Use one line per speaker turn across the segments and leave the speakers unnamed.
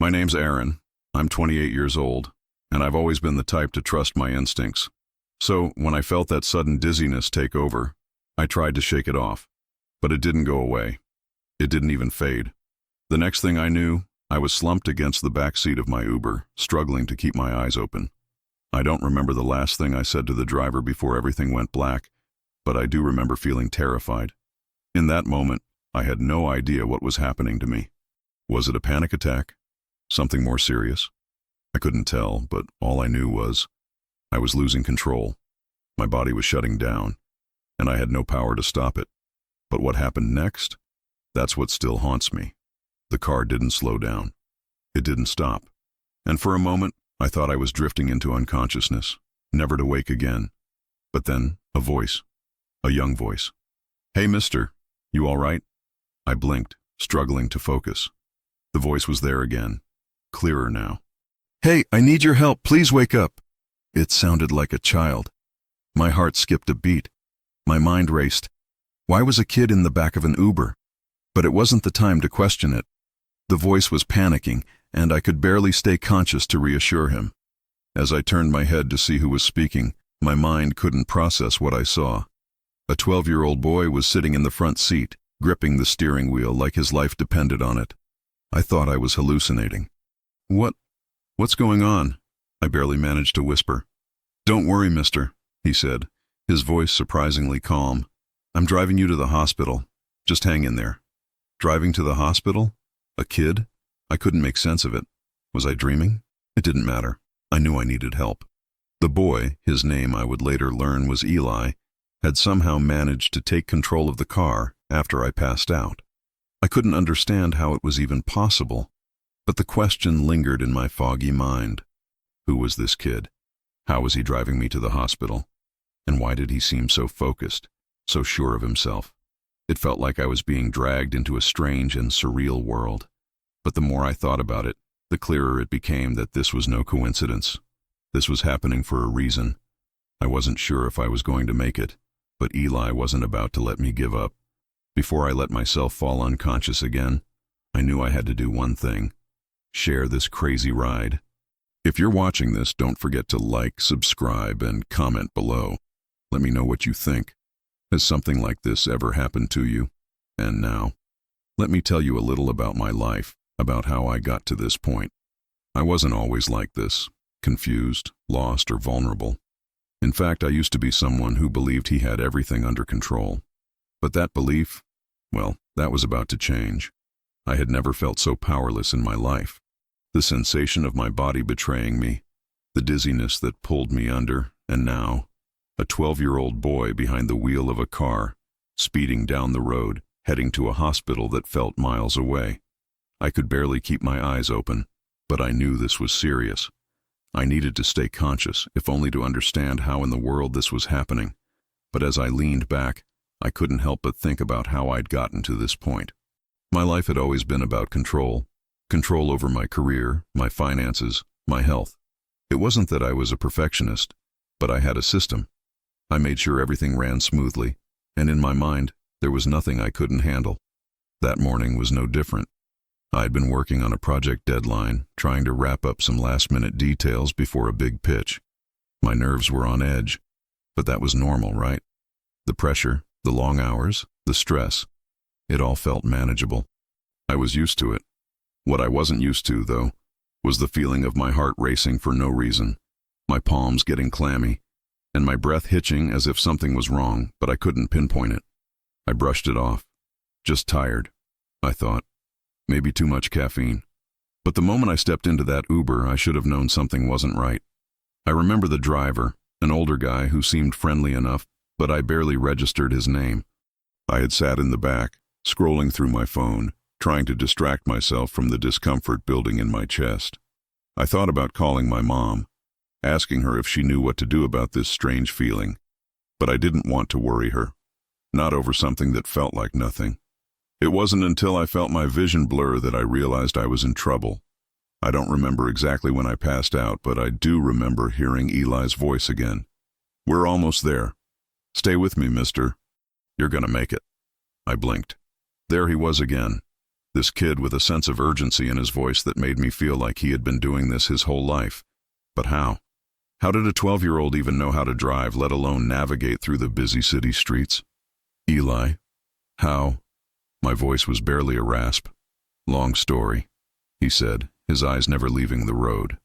My name's Aaron. I'm 28 years old, and I've always been the type to trust my instincts. So, when I felt that sudden dizziness take over, I tried to shake it off. But it didn't go away. It didn't even fade. The next thing I knew, I was slumped against the back seat of my Uber, struggling to keep my eyes open. I don't remember the last thing I said to the driver before everything went black, but I do remember feeling terrified. In that moment, I had no idea what was happening to me. Was it a panic attack? Something more serious? I couldn't tell, but all I knew was I was losing control. My body was shutting down, and I had no power to stop it. But what happened next? That's what still haunts me. The car didn't slow down. It didn't stop. And for a moment, I thought I was drifting into unconsciousness, never to wake again. But then, a voice. A young voice. "Hey, mister, you all right?" I blinked, struggling to focus. The voice was there again, clearer now. "Hey, I need your help. Please wake up." It sounded like a child. My heart skipped a beat. My mind raced. Why was a kid in the back of an Uber? But it wasn't the time to question it. The voice was panicking, and I could barely stay conscious to reassure him. As I turned my head to see who was speaking, my mind couldn't process what I saw. A 12-year-old boy was sitting in the front seat, gripping the steering wheel like his life depended on it. I thought I was hallucinating. What's going on?" I barely managed to whisper. "Don't worry, mister," he said, his voice surprisingly calm. "I'm driving you to the hospital. Just hang in there." Driving to the hospital? A kid? I couldn't make sense of it. Was I dreaming? It didn't matter. I knew I needed help. The boy, his name I would later learn was Eli, had somehow managed to take control of the car after I passed out. I couldn't understand how it was even possible, but the question lingered in my foggy mind. Who was this kid? How was he driving me to the hospital? And why did he seem so focused, so sure of himself? It felt like I was being dragged into a strange and surreal world. But the more I thought about it, the clearer it became that this was no coincidence. This was happening for a reason. I wasn't sure if I was going to make it, but Eli wasn't about to let me give up. Before I let myself fall unconscious again, I knew I had to do one thing: share this crazy ride. If you're watching this, don't forget to like, subscribe, and comment below. Let me know what you think. Has something like this ever happened to you? And now, let me tell you a little about my life, about how I got to this point. I wasn't always like this, confused, lost, or vulnerable. In fact, I used to be someone who believed he had everything under control. But that belief, well, that was about to change. I had never felt so powerless in my life. The sensation of my body betraying me, the dizziness that pulled me under, and now, a 12-year-old boy behind the wheel of a car, speeding down the road, heading to a hospital that felt miles away. I could barely keep my eyes open, but I knew this was serious. I needed to stay conscious, if only to understand how in the world this was happening. But as I leaned back, I couldn't help but think about how I'd gotten to this point. My life had always been about control. Control over my career, my finances, my health. It wasn't that I was a perfectionist, but I had a system. I made sure everything ran smoothly, and in my mind, there was nothing I couldn't handle. That morning was no different. I'd been working on a project deadline, trying to wrap up some last-minute details before a big pitch. My nerves were on edge, but that was normal, right? The pressure, the long hours, the stress, it all felt manageable. I was used to it. What I wasn't used to, though, was the feeling of my heart racing for no reason, my palms getting clammy, and my breath hitching as if something was wrong, but I couldn't pinpoint it. I brushed it off. Just tired, I thought. Maybe too much caffeine. But the moment I stepped into that Uber, I should have known something wasn't right. I remember the driver, an older guy who seemed friendly enough, but I barely registered his name. I had sat in the back, scrolling through my phone, trying to distract myself from the discomfort building in my chest. I thought about calling my mom, asking her if she knew what to do about this strange feeling, but I didn't want to worry her, not over something that felt like nothing. It wasn't until I felt my vision blur that I realized I was in trouble. I don't remember exactly when I passed out, but I do remember hearing Eli's voice again. "We're almost there. Stay with me, mister. You're gonna make it." I blinked. There he was again, This kid with a sense of urgency in his voice that made me feel like he had been doing this his whole life. But how? How did a 12-year-old even know how to drive, let alone navigate through the busy city streets? Eli. How? My voice was barely a rasp. Long story, he said, his eyes never leaving the road.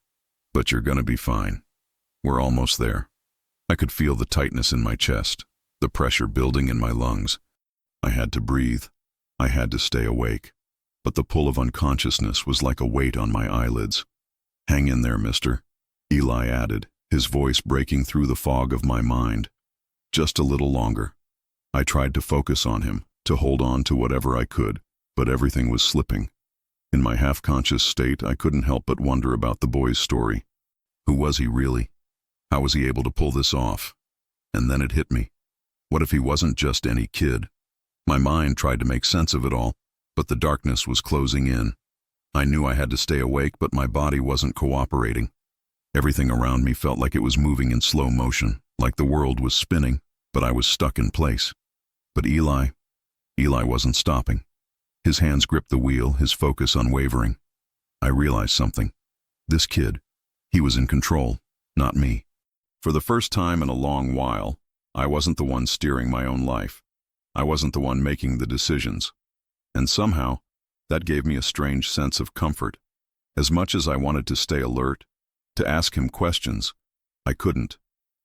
But you're gonna be fine. We're almost there. I could feel the tightness in my chest, the pressure building in my lungs. I had to breathe. I had to stay awake. But the pull of unconsciousness was like a weight on my eyelids. Hang in there, mister, Eli added, his voice breaking through the fog of my mind. Just a little longer. I tried to focus on him, to hold on to whatever I could, but everything was slipping. In my half-conscious state, I couldn't help but wonder about the boy's story. Who was he really? How was he able to pull this off? And then it hit me. What if he wasn't just any kid? My mind tried to make sense of it all, but the darkness was closing in. I knew I had to stay awake, but my body wasn't cooperating. Everything around me felt like it was moving in slow motion, like the world was spinning, but I was stuck in place. But Eli wasn't stopping. His hands gripped the wheel, his focus unwavering. I realized something. This kid, he was in control, not me. For the first time in a long while, I wasn't the one steering my own life. I wasn't the one making the decisions. And somehow, that gave me a strange sense of comfort. As much as I wanted to stay alert, to ask him questions, I couldn't.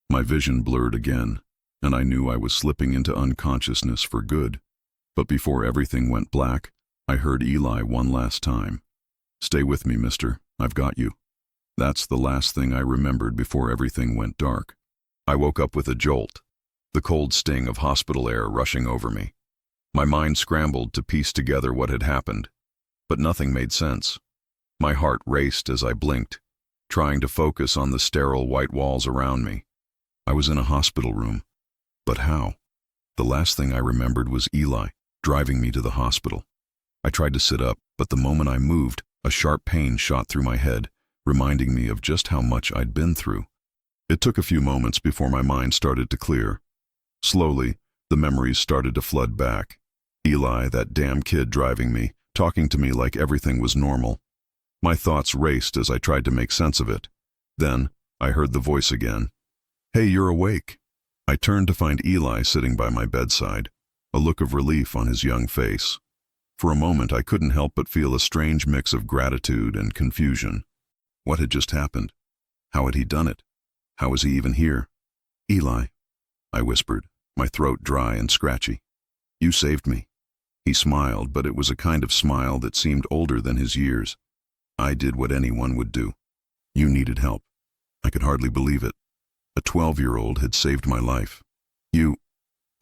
My vision blurred again, and I knew I was slipping into unconsciousness for good. But before everything went black, I heard Eli one last time. Stay with me, mister, I've got you. That's the last thing I remembered before everything went dark. I woke up with a jolt, the cold sting of hospital air rushing over me. My mind scrambled to piece together what had happened, but nothing made sense. My heart raced as I blinked, trying to focus on the sterile white walls around me. I was in a hospital room, but how? The last thing I remembered was Eli driving me to the hospital. I tried to sit up, but the moment I moved, a sharp pain shot through my head, reminding me of just how much I'd been through. It took a few moments before my mind started to clear. Slowly, the memories started to flood back. Eli, that damn kid driving me, talking to me like everything was normal. My thoughts raced as I tried to make sense of it. Then, I heard the voice again. Hey, you're awake. I turned to find Eli sitting by my bedside, a look of relief on his young face. For a moment, I couldn't help but feel a strange mix of gratitude and confusion. What had just happened? How had he done it? How was he even here? Eli, I whispered, my throat dry and scratchy. You saved me. He smiled, but it was a kind of smile that seemed older than his years. I did what anyone would do. You needed help. I could hardly believe it. A 12-year-old had saved my life.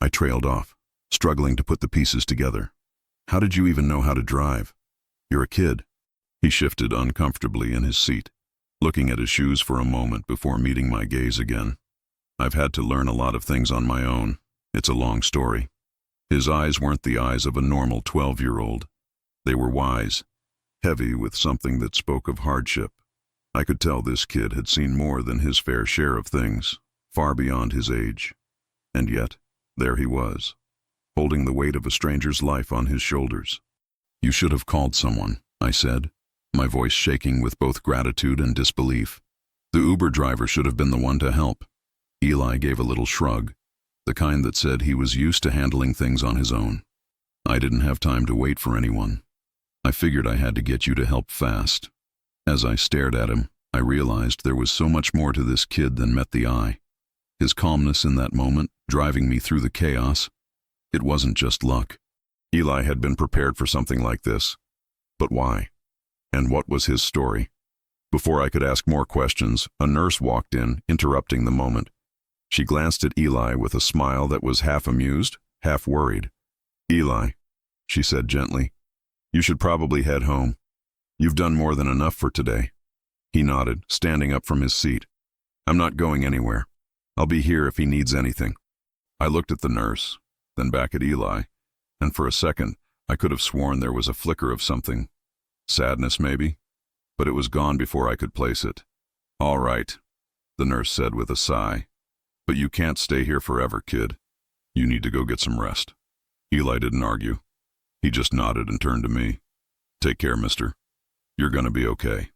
I trailed off, struggling to put the pieces together. How did you even know how to drive? You're a kid. He shifted uncomfortably in his seat, looking at his shoes for a moment before meeting my gaze again. I've had to learn a lot of things on my own. It's a long story. His eyes weren't the eyes of a normal 12-year-old. They were wise, heavy with something that spoke of hardship. I could tell this kid had seen more than his fair share of things, far beyond his age. And yet, there he was, holding the weight of a stranger's life on his shoulders. You should have called someone, I said, my voice shaking with both gratitude and disbelief. The Uber driver should have been the one to help. Eli gave a little shrug, the kind that said he was used to handling things on his own. I didn't have time to wait for anyone. I figured I had to get you to help fast. As I stared at him, I realized there was so much more to this kid than met the eye. His calmness in that moment, driving me through the chaos. It wasn't just luck. Eli had been prepared for something like this. But why? And what was his story? Before I could ask more questions, a nurse walked in, interrupting the moment. She glanced at Eli with a smile that was half amused, half worried. Eli, she said gently, you should probably head home. You've done more than enough for today. He nodded, standing up from his seat. I'm not going anywhere. I'll be here if he needs anything. I looked at the nurse, then back at Eli, and for a second, I could have sworn there was a flicker of something. Sadness, maybe? But it was gone before I could place it. All right, the nurse said with a sigh. But you can't stay here forever, kid. You need to go get some rest. Eli didn't argue. He just nodded and turned to me. Take care, mister. You're gonna be okay.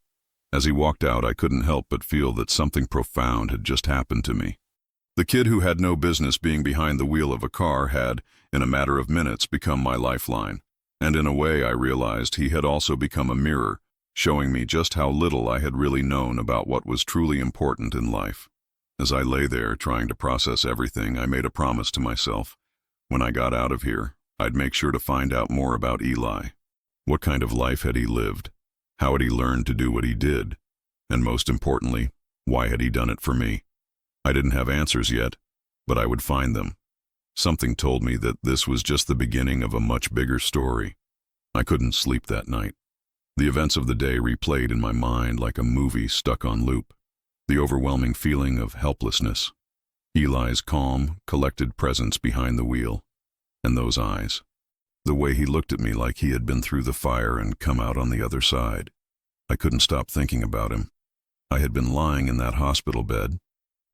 As he walked out, I couldn't help but feel that something profound had just happened to me. The kid who had no business being behind the wheel of a car had, in a matter of minutes, become my lifeline. And in a way, I realized he had also become a mirror, showing me just how little I had really known about what was truly important in life. As I lay there trying to process everything, I made a promise to myself. When I got out of here, I'd make sure to find out more about Eli. What kind of life had he lived? How had he learned to do what he did? And most importantly, why had he done it for me? I didn't have answers yet, but I would find them. Something told me that this was just the beginning of a much bigger story. I couldn't sleep that night. The events of the day replayed in my mind like a movie stuck on loop. The overwhelming feeling of helplessness. Eli's calm, collected presence behind the wheel. And those eyes. The way he looked at me like he had been through the fire and come out on the other side. I couldn't stop thinking about him. I had been lying in that hospital bed,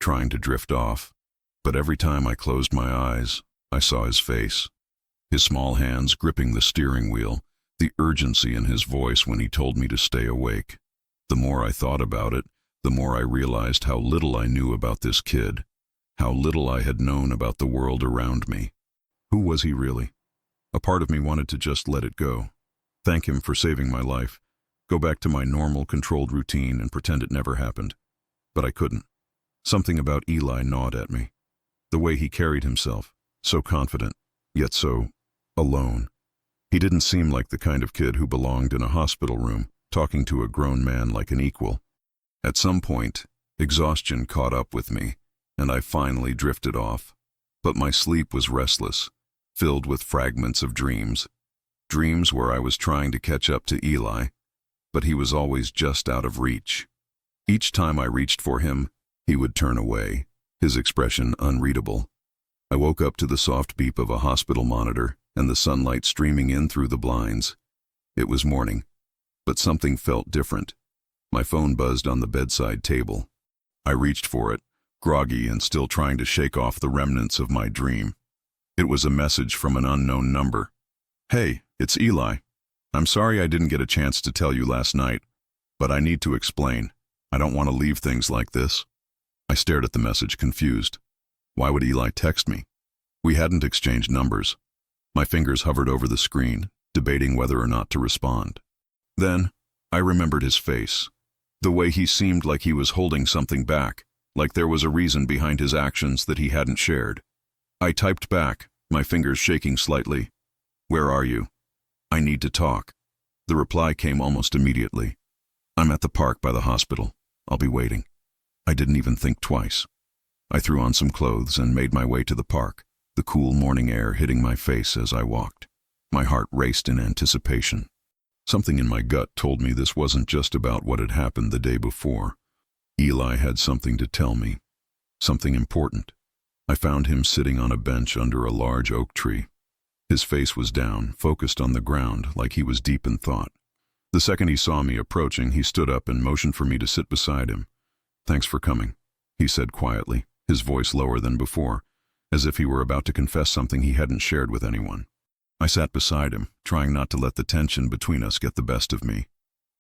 trying to drift off, but every time I closed my eyes, I saw his face. His small hands gripping the steering wheel, the urgency in his voice when he told me to stay awake. The more I thought about it, the more I realized how little I knew about this kid, how little I had known about the world around me. Who was he really? A part of me wanted to just let it go, thank him for saving my life, go back to my normal, controlled routine and pretend it never happened. But I couldn't. Something about Eli gnawed at me. The way he carried himself, so confident, yet so alone. He didn't seem like the kind of kid who belonged in a hospital room, talking to a grown man like an equal. At some point, exhaustion caught up with me, and I finally drifted off. But my sleep was restless, filled with fragments of dreams. Dreams where I was trying to catch up to Eli, but he was always just out of reach. Each time I reached for him, he would turn away, his expression unreadable. I woke up to the soft beep of a hospital monitor and the sunlight streaming in through the blinds. It was morning, but something felt different. My phone buzzed on the bedside table. I reached for it, groggy and still trying to shake off the remnants of my dream. It was a message from an unknown number. "Hey, it's Eli. I'm sorry I didn't get a chance to tell you last night, but I need to explain. I don't want to leave things like this." I stared at the message, confused. Why would Eli text me? We hadn't exchanged numbers. My fingers hovered over the screen, debating whether or not to respond. Then, I remembered his face. The way he seemed like he was holding something back, like there was a reason behind his actions that he hadn't shared. I typed back, my fingers shaking slightly. "Where are you? I need to talk." The reply came almost immediately. "I'm at the park by the hospital. I'll be waiting." I didn't even think twice. I threw on some clothes and made my way to the park, the cool morning air hitting my face as I walked. My heart raced in anticipation. Something in my gut told me this wasn't just about what had happened the day before. Eli had something to tell me, something important. I found him sitting on a bench under a large oak tree. His face was down, focused on the ground, like he was deep in thought. The second he saw me approaching, he stood up and motioned for me to sit beside him. "Thanks for coming," he said quietly, his voice lower than before, as if he were about to confess something he hadn't shared with anyone. I sat beside him, trying not to let the tension between us get the best of me.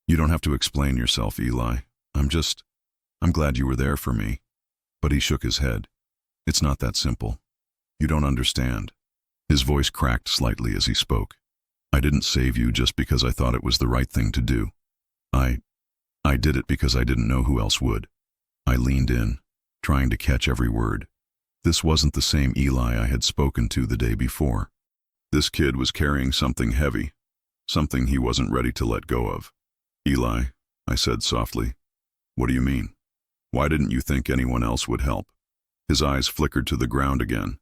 "You don't have to explain yourself, Eli. I'm glad you were there for me." But he shook his head. "It's not that simple. You don't understand." His voice cracked slightly as he spoke. "I didn't save you just because I thought it was the right thing to do. I did it because I didn't know who else would." I leaned in, trying to catch every word. This wasn't the same Eli I had spoken to the day before. This kid was carrying something heavy, something he wasn't ready to let go of. "Eli," I said softly, "what do you mean? Why didn't you think anyone else would help?" His eyes flickered to the ground again,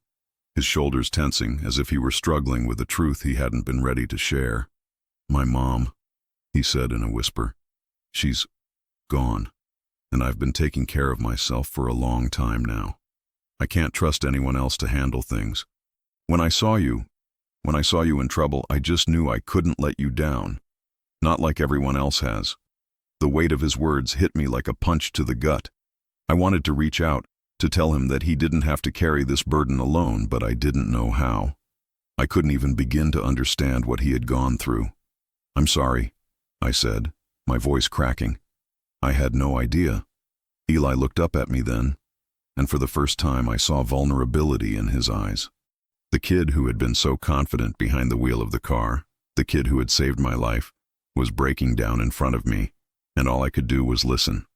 his shoulders tensing as if he were struggling with a truth he hadn't been ready to share. "My mom," he said in a whisper. "She's gone, and I've been taking care of myself for a long time now. I can't trust anyone else to handle things. When I saw you in trouble, I just knew I couldn't let you down. Not like everyone else has." The weight of his words hit me like a punch to the gut. I wanted to reach out, to tell him that he didn't have to carry this burden alone, but I didn't know how. I couldn't even begin to understand what he had gone through. "I'm sorry," I said, my voice cracking. I had no idea. Eli looked up at me then, and for the first time I saw vulnerability in his eyes. The kid who had been so confident behind the wheel of the car, the kid who had saved my life, was breaking down in front of me, and all I could do was listen.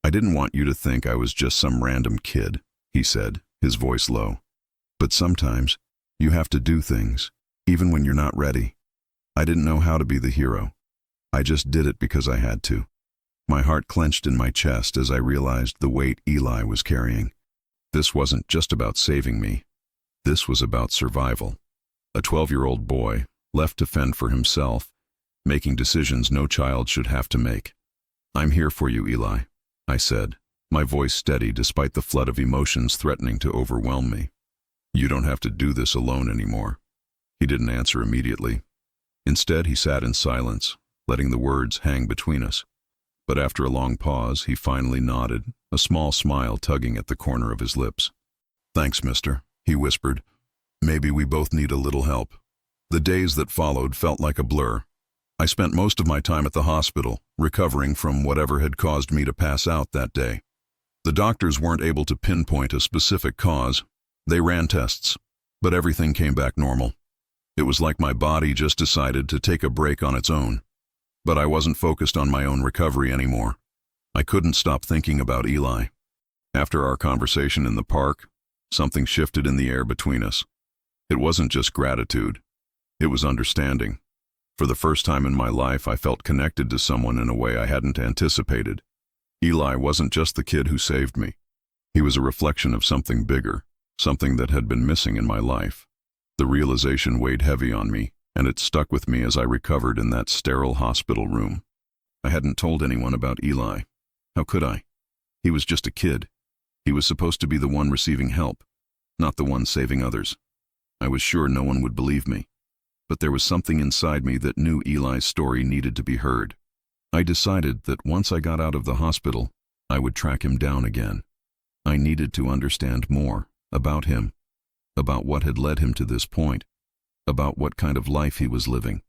I didn't want you to think I was just some random kid, he said, his voice low. But sometimes, you have to do things, even when you're not ready. I didn't know how to be the hero. I just did it because I had to. My heart clenched in my chest as I realized the weight Eli was carrying. This wasn't just about saving me. This was about survival. A 12-year-old boy, left to fend for himself, making decisions no child should have to make. I'm here for you, Eli, I said, my voice steady despite the flood of emotions threatening to overwhelm me. You don't have to do this alone anymore. He didn't answer immediately. Instead, he sat in silence, letting the words hang between us. But after a long pause, he finally nodded, a small smile tugging at the corner of his lips. Thanks, mister, he whispered. Maybe we both need a little help. The days that followed felt like a blur. I spent most of my time at the hospital, recovering from whatever had caused me to pass out that day. The doctors weren't able to pinpoint a specific cause. They ran tests, but everything came back normal. It was like my body just decided to take a break on its own. But I wasn't focused on my own recovery anymore. I couldn't stop thinking about Eli. After our conversation in the park, something shifted in the air between us. It wasn't just gratitude. It was understanding. For the first time in my life, I felt connected to someone in a way I hadn't anticipated. Eli wasn't just the kid who saved me. He was a reflection of something bigger, something that had been missing in my life. The realization weighed heavy on me, and it stuck with me as I recovered in that sterile hospital room. I hadn't told anyone about Eli. How could I? He was just a kid. He was supposed to be the one receiving help, not the one saving others. I was sure no one would believe me. But there was something inside me that knew Eli's story needed to be heard. I decided that once I got out of the hospital, I would track him down again. I needed to understand more about him, about what had led him to this point, about what kind of life he was living.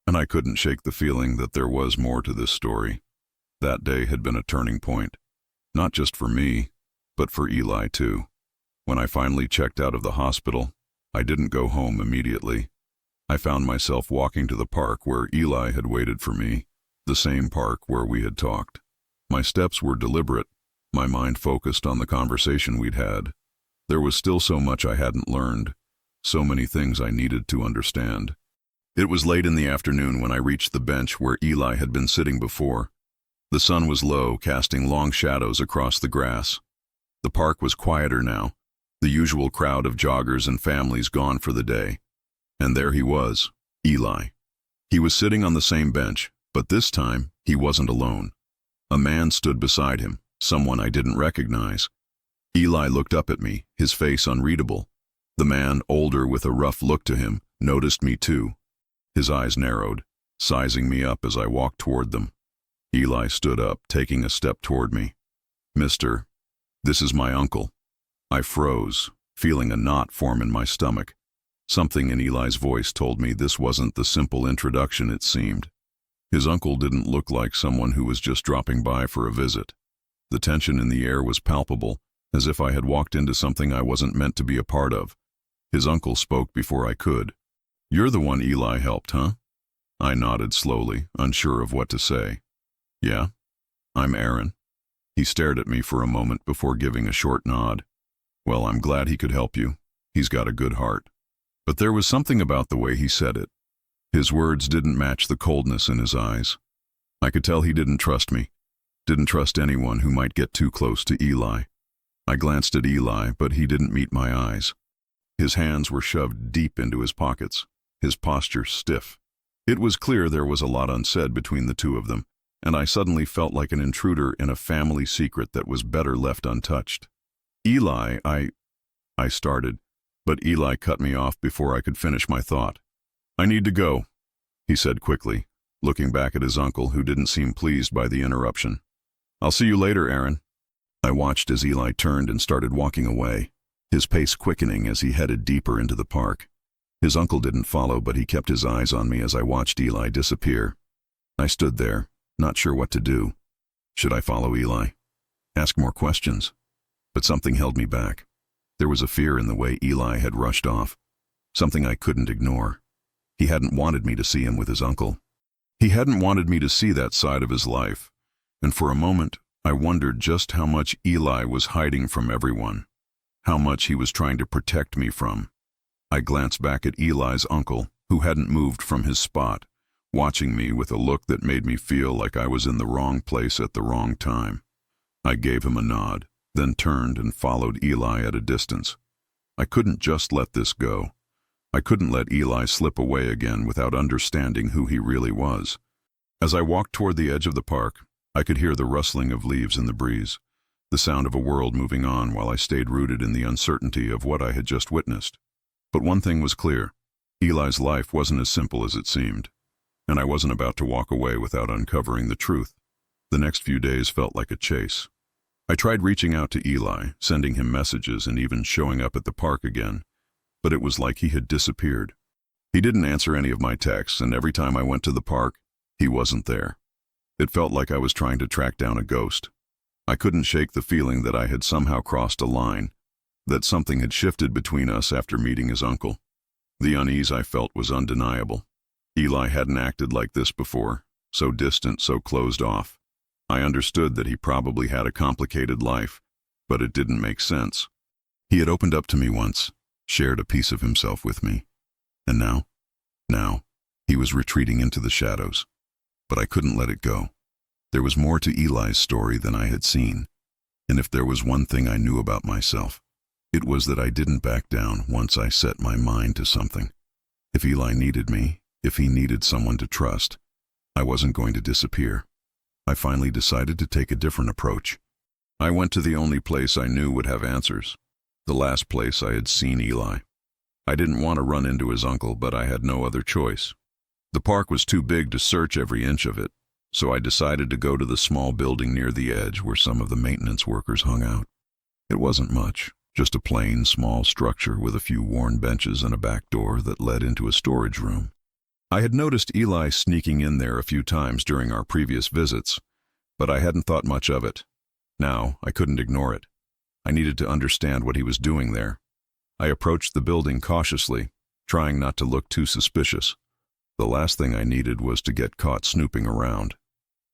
And I couldn't shake the feeling that there was more to this story. That day had been a turning point, not just for me, but for Eli too. When I finally checked out of the hospital, I didn't go home immediately. I found myself walking to the park where Eli had waited for me, the same park where we had talked. My steps were deliberate, my mind focused on the conversation we'd had. There was still so much I hadn't learned, so many things I needed to understand. It was late in the afternoon when I reached the bench where Eli had been sitting before. The sun was low, casting long shadows across the grass. The park was quieter now, the usual crowd of joggers and families gone for the day. And there he was, Eli. He was sitting on the same bench, but this time he wasn't alone. A man stood beside him, someone I didn't recognize. Eli looked up at me, his face unreadable. The man, older with a rough look to him, noticed me too. His eyes narrowed, sizing me up as I walked toward them. Eli stood up, taking a step toward me. Mister, this is my uncle. I froze, feeling a knot form in my stomach. Something in Eli's voice told me this wasn't the simple introduction it seemed. His uncle didn't look like someone who was just dropping by for a visit. The tension in the air was palpable, as if I had walked into something I wasn't meant to be a part of. His uncle spoke before I could. You're the one Eli helped, huh? I nodded slowly, unsure of what to say. Yeah, I'm Aaron. He stared at me for a moment before giving a short nod. Well, I'm glad he could help you. He's got a good heart. But there was something about the way he said it. His words didn't match the coldness in his eyes. I could tell he didn't trust me, didn't trust anyone who might get too close to Eli. I glanced at Eli, but he didn't meet my eyes. His hands were shoved deep into his pockets, his posture stiff. It was clear there was a lot unsaid between the two of them, and I suddenly felt like an intruder in a family secret that was better left untouched. Eli, I started, but Eli cut me off before I could finish my thought. I need to go, he said quickly, looking back at his uncle who didn't seem pleased by the interruption. I'll see you later, Aaron. I watched as Eli turned and started walking away, his pace quickening as he headed deeper into the park. His uncle didn't follow, but he kept his eyes on me as I watched Eli disappear. I stood there, not sure what to do. Should I follow Eli? Ask more questions? But something held me back. There was a fear in the way Eli had rushed off, something I couldn't ignore. He hadn't wanted me to see him with his uncle. He hadn't wanted me to see that side of his life, and for a moment, I wondered just how much Eli was hiding from everyone, how much he was trying to protect me from. I glanced back at Eli's uncle, who hadn't moved from his spot, watching me with a look that made me feel like I was in the wrong place at the wrong time. I gave him a nod, then turned and followed Eli at a distance. I couldn't just let this go. I couldn't let Eli slip away again without understanding who he really was. As I walked toward the edge of the park, I could hear the rustling of leaves in the breeze, the sound of a world moving on while I stayed rooted in the uncertainty of what I had just witnessed. But one thing was clear. Eli's life wasn't as simple as it seemed, and I wasn't about to walk away without uncovering the truth. The next few days felt like a chase. I tried reaching out to Eli, sending him messages and even showing up at the park again, but it was like he had disappeared. He didn't answer any of my texts, and every time I went to the park, he wasn't there. It felt like I was trying to track down a ghost. I couldn't shake the feeling that I had somehow crossed a line, that something had shifted between us after meeting his uncle. The unease I felt was undeniable. Eli hadn't acted like this before, so distant, so closed off. I understood that he probably had a complicated life, but it didn't make sense. He had opened up to me once, shared a piece of himself with me. And now, he was retreating into the shadows. But I couldn't let it go. There was more to Eli's story than I had seen, and if there was one thing I knew about myself, it was that I didn't back down once I set my mind to something. If Eli needed me, if he needed someone to trust, I wasn't going to disappear. I finally decided to take a different approach. I went to the only place I knew would have answers, the last place I had seen Eli. I didn't want to run into his uncle, but I had no other choice. The park was too big to search every inch of it, so I decided to go to the small building near the edge where some of the maintenance workers hung out. It wasn't much, just a plain, small structure with a few worn benches and a back door that led into a storage room. I had noticed Eli sneaking in there a few times during our previous visits, but I hadn't thought much of it. Now, I couldn't ignore it. I needed to understand what he was doing there. I approached the building cautiously, trying not to look too suspicious. The last thing I needed was to get caught snooping around.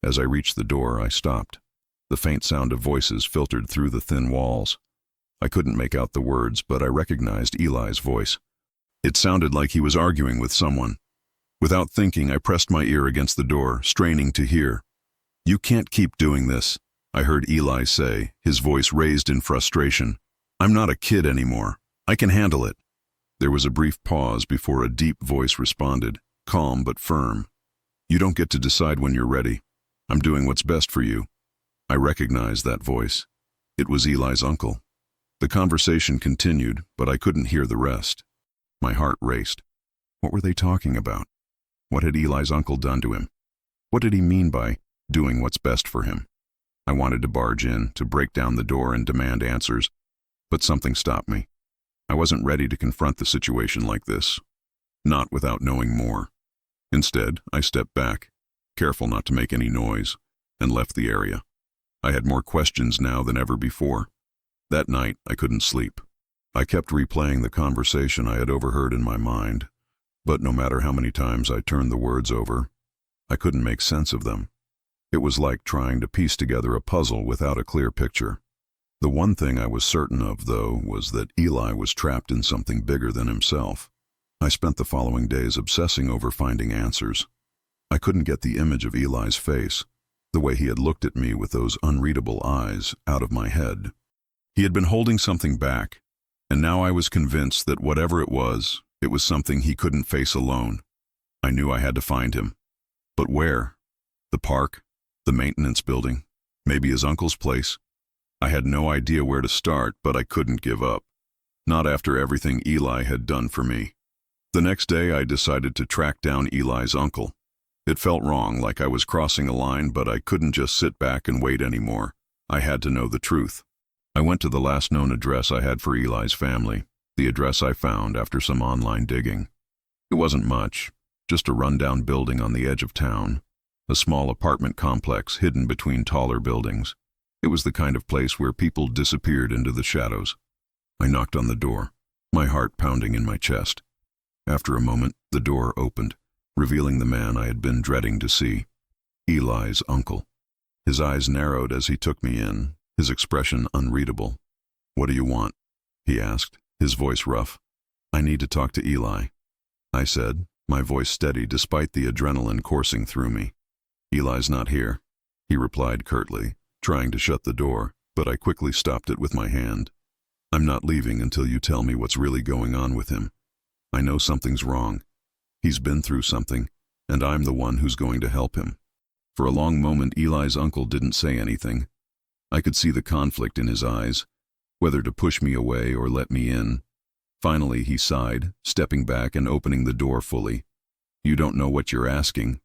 As I reached the door, I stopped. The faint sound of voices filtered through the thin walls. I couldn't make out the words, but I recognized Eli's voice. It sounded like he was arguing with someone. Without thinking, I pressed my ear against the door, straining to hear. "You can't keep doing this," I heard Eli say, his voice raised in frustration. "I'm not a kid anymore. I can handle it." There was a brief pause before a deep voice responded, calm but firm. "You don't get to decide when you're ready. I'm doing what's best for you." I recognized that voice. It was Eli's uncle. The conversation continued, but I couldn't hear the rest. My heart raced. What were they talking about? What had Eli's uncle done to him? What did he mean by doing what's best for him? I wanted to barge in, to break down the door and demand answers, but something stopped me. I wasn't ready to confront the situation like this, not without knowing more. Instead, I stepped back, careful not to make any noise, and left the area. I had more questions now than ever before. That night, I couldn't sleep. I kept replaying the conversation I had overheard in my mind, but no matter how many times I turned the words over, I couldn't make sense of them. It was like trying to piece together a puzzle without a clear picture. The one thing I was certain of, though, was that Eli was trapped in something bigger than himself. I spent the following days obsessing over finding answers. I couldn't get the image of Eli's face, the way he had looked at me with those unreadable eyes, out of my head. He had been holding something back, and now I was convinced that whatever it was something he couldn't face alone. I knew I had to find him. But where? The park? The maintenance building? Maybe his uncle's place? I had no idea where to start, but I couldn't give up. Not after everything Eli had done for me. The next day I decided to track down Eli's uncle. It felt wrong, like I was crossing a line, but I couldn't just sit back and wait anymore. I had to know the truth. I went to the last known address I had for Eli's family, the address I found after some online digging. It wasn't much, just a rundown building on the edge of town. a small apartment complex hidden between taller buildings. It was the kind of place where people disappeared into the shadows. I knocked on the door, my heart pounding in my chest. After a moment, the door opened, revealing the man I had been dreading to see. Eli's uncle. His eyes narrowed as he took me in, his expression unreadable. "What do you want?" he asked, his voice rough. "I need to talk to Eli," I said, my voice steady despite the adrenaline coursing through me. "Eli's not here," he replied curtly, trying to shut the door, but I quickly stopped it with my hand. "I'm not leaving until you tell me what's really going on with him. I know something's wrong. He's been through something, and I'm the one who's going to help him." For a long moment, Eli's uncle didn't say anything. I could see the conflict in his eyes, whether to push me away or let me in. Finally, he sighed, stepping back and opening the door fully. "You don't know what you're asking,"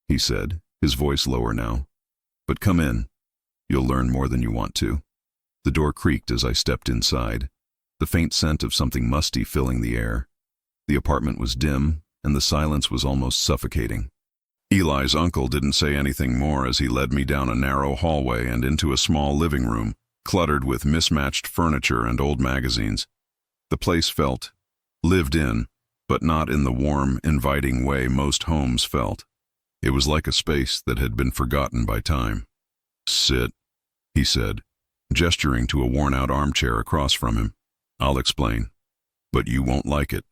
he said, his voice lower now. "But come in. You'll learn more than you want to." The door creaked as I stepped inside, the faint scent of something musty filling the air. The apartment was dim, and the silence was almost suffocating. Eli's uncle didn't say anything more as he led me down a narrow hallway and into a small living room, cluttered with mismatched furniture and old magazines. The place felt lived in, but not in the warm, inviting way most homes felt. It was like a space that had been forgotten by time. "Sit," he said, gesturing to a worn-out armchair across from him. "I'll explain. But you won't like it."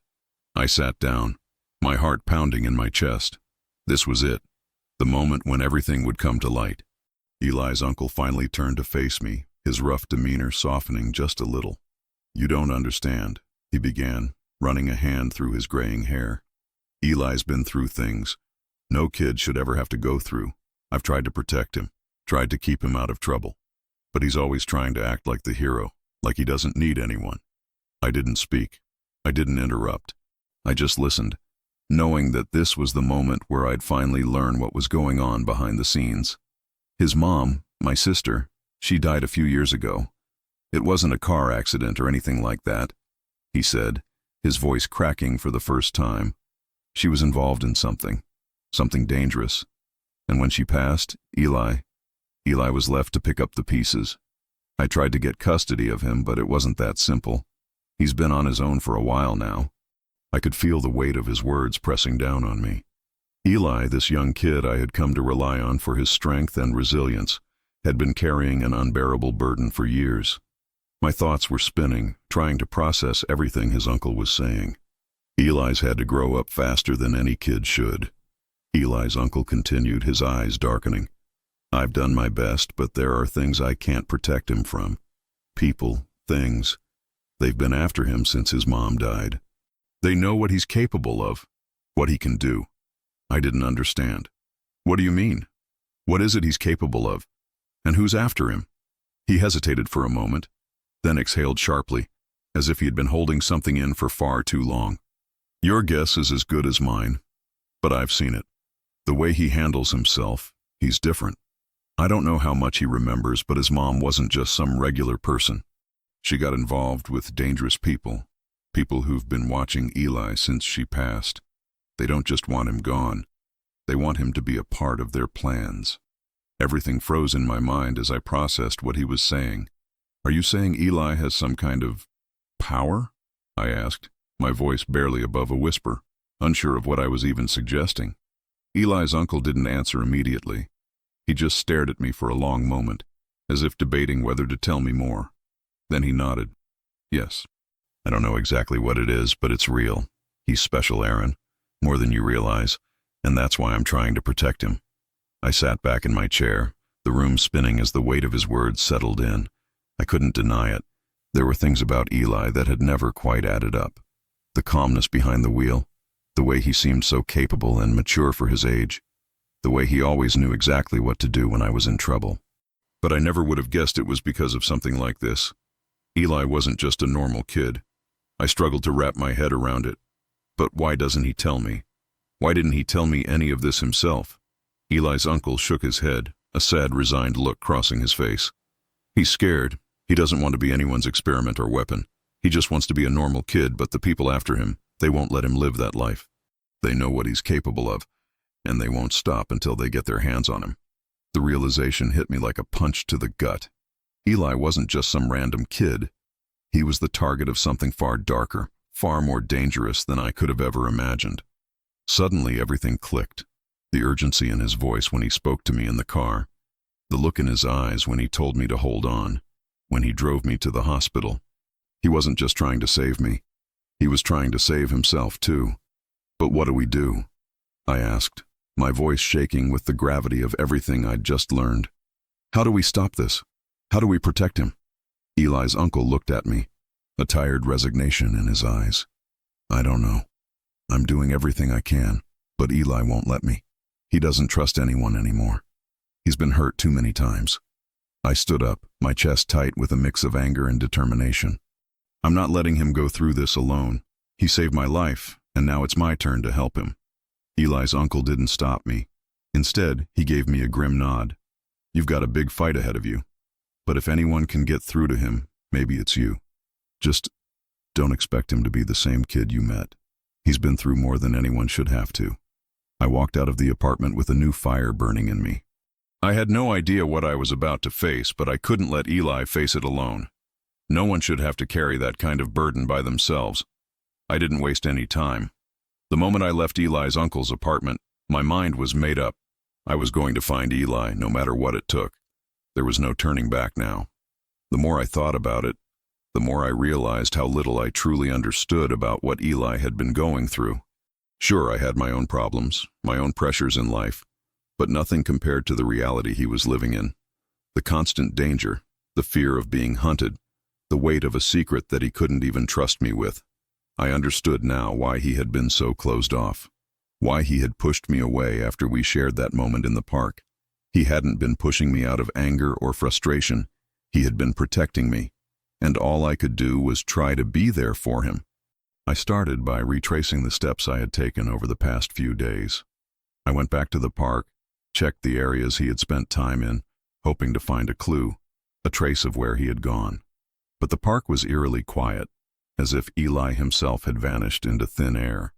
I sat down, my heart pounding in my chest. This was it, the moment when everything would come to light. Eli's uncle finally turned to face me, his rough demeanor softening just a little. "You don't understand," he began, running a hand through his graying hair. "Eli's been through things no kid should ever have to go through. I've tried to protect him, tried to keep him out of trouble. But he's always trying to act like the hero, like he doesn't need anyone." I didn't speak. I didn't interrupt. I just listened, knowing that this was the moment where I'd finally learn what was going on behind the scenes. His mom, my sister, she died a few years ago. "It wasn't a car accident or anything like that," he said, his voice cracking for the first time. "She was involved in something dangerous. And when she passed, Eli was left to pick up the pieces. I tried to get custody of him, but it wasn't that simple. He's been on his own for a while now." I could feel the weight of his words pressing down on me. Eli, this young kid I had come to rely on for his strength and resilience, had been carrying an unbearable burden for years. My thoughts were spinning, trying to process everything his uncle was saying. Eli's had to grow up faster than any kid should. Eli's uncle continued, his eyes darkening. "I've done my best, but there are things I can't protect him from. People, things. They've been after him since his mom died. They know what he's capable of, what he can do." I didn't understand. "What do you mean? What is it he's capable of? And who's after him?" He hesitated for a moment, then exhaled sharply, as if he had been holding something in for far too long. "Your guess is as good as mine, but I've seen it. The way he handles himself, he's different. I don't know how much he remembers, but his mom wasn't just some regular person. She got involved with dangerous people who've been watching Eli since she passed. They don't just want him gone. They want him to be a part of their plans." Everything froze in my mind as I processed what he was saying. "Are you saying Eli has some kind of power?" I asked, my voice barely above a whisper, unsure of what I was even suggesting. Eli's uncle didn't answer immediately. He just stared at me for a long moment, as if debating whether to tell me more. Then he nodded. "Yes. I don't know exactly what it is, but it's real. He's special, Aaron, more than you realize, and that's why I'm trying to protect him." I sat back in my chair, the room spinning as the weight of his words settled in. I couldn't deny it. There were things about Eli that had never quite added up. The calmness behind the wheel, the way he seemed so capable and mature for his age, the way he always knew exactly what to do when I was in trouble. But I never would have guessed it was because of something like this. Eli wasn't just a normal kid. I struggled to wrap my head around it. But why doesn't he tell me? Why didn't he tell me any of this himself? Eli's uncle shook his head, a sad, resigned look crossing his face. "He's scared. He doesn't want to be anyone's experiment or weapon. He just wants to be a normal kid, but the people after him, they won't let him live that life. They know what he's capable of, and they won't stop until they get their hands on him. The realization hit me like a punch to the gut. Eli wasn't just some random kid. He was the target of something far darker, far more dangerous than I could have ever imagined. Suddenly, everything clicked. The urgency in his voice when he spoke to me in the car, the look in his eyes when he told me to hold on, when he drove me to the hospital. He wasn't just trying to save me. He was trying to save himself, too. But what do we do? I asked, my voice shaking with the gravity of everything I'd just learned. How do we stop this? How do we protect him? Eli's uncle looked at me, a tired resignation in his eyes. I don't know. I'm doing everything I can, but Eli won't let me. He doesn't trust anyone anymore. He's been hurt too many times. I stood up, my chest tight with a mix of anger and determination. I'm not letting him go through this alone. He saved my life, and now it's my turn to help him. Eli's uncle didn't stop me. Instead, he gave me a grim nod. You've got a big fight ahead of you. But if anyone can get through to him, maybe it's you. Just don't expect him to be the same kid you met. He's been through more than anyone should have to. I walked out of the apartment with a new fire burning in me. I had no idea what I was about to face, but I couldn't let Eli face it alone. No one should have to carry that kind of burden by themselves. I didn't waste any time. The moment I left Eli's uncle's apartment, my mind was made up. I was going to find Eli, no matter what it took. There was no turning back now. The more I thought about it, the more I realized how little I truly understood about what Eli had been going through. Sure, I had my own problems, my own pressures in life, but nothing compared to the reality he was living in. The constant danger, the fear of being hunted, the weight of a secret that he couldn't even trust me with. I understood now why he had been so closed off, why he had pushed me away after we shared that moment in the park. He hadn't been pushing me out of anger or frustration. He had been protecting me, and all I could do was try to be there for him. I started by retracing the steps I had taken over the past few days. I went back to the park, checked the areas he had spent time in, hoping to find a clue, a trace of where he had gone. But the park was eerily quiet, as if Eli himself had vanished into thin air.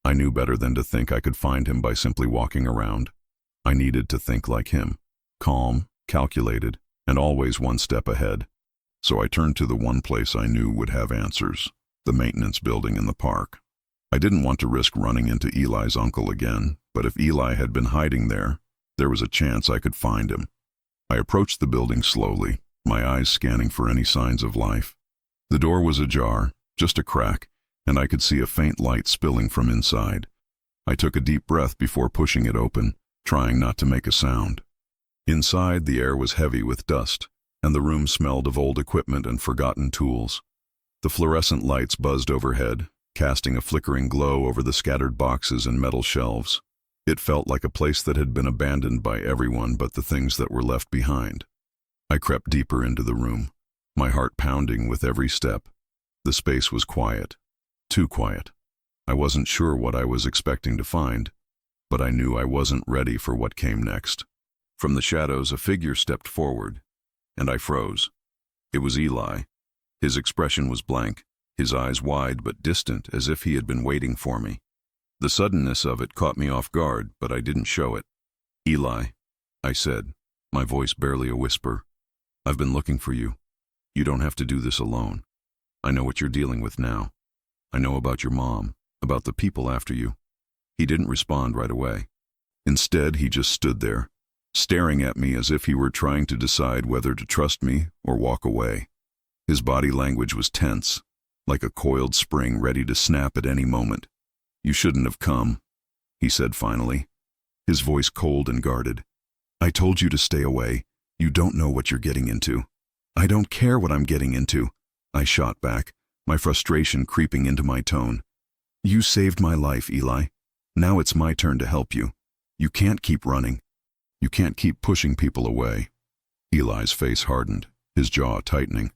I knew better than to think I could find him by simply walking around. I needed to think like him, calm, calculated, and always one step ahead. So I turned to the one place I knew would have answers, the maintenance building in the park. I didn't want to risk running into Eli's uncle again, but if Eli had been hiding there, there was a chance I could find him. I approached the building slowly, my eyes scanning for any signs of life. The door was ajar, just a crack, and I could see a faint light spilling from inside. I took a deep breath before pushing it open, trying not to make a sound. Inside, the air was heavy with dust, and the room smelled of old equipment and forgotten tools. The fluorescent lights buzzed overhead, casting a flickering glow over the scattered boxes and metal shelves. It felt like a place that had been abandoned by everyone but the things that were left behind. I crept deeper into the room, my heart pounding with every step. The space was quiet, too quiet. I wasn't sure what I was expecting to find, but I knew I wasn't ready for what came next. From the shadows, a figure stepped forward, and I froze. It was Eli. His expression was blank, his eyes wide but distant, as if he had been waiting for me. The suddenness of it caught me off guard, but I didn't show it. Eli, I said, my voice barely a whisper. I've been looking for you. You don't have to do this alone. I know what you're dealing with now. I know about your mom, about the people after you. He didn't respond right away. Instead, he just stood there, staring at me as if he were trying to decide whether to trust me or walk away. His body language was tense, like a coiled spring ready to snap at any moment. You shouldn't have come, he said finally, his voice cold and guarded. I told you to stay away. You don't know what you're getting into. I don't care what I'm getting into, I shot back, my frustration creeping into my tone. You saved my life, Eli. Now it's my turn to help you. You can't keep running. You can't keep pushing people away. Eli's face hardened, his jaw tightening.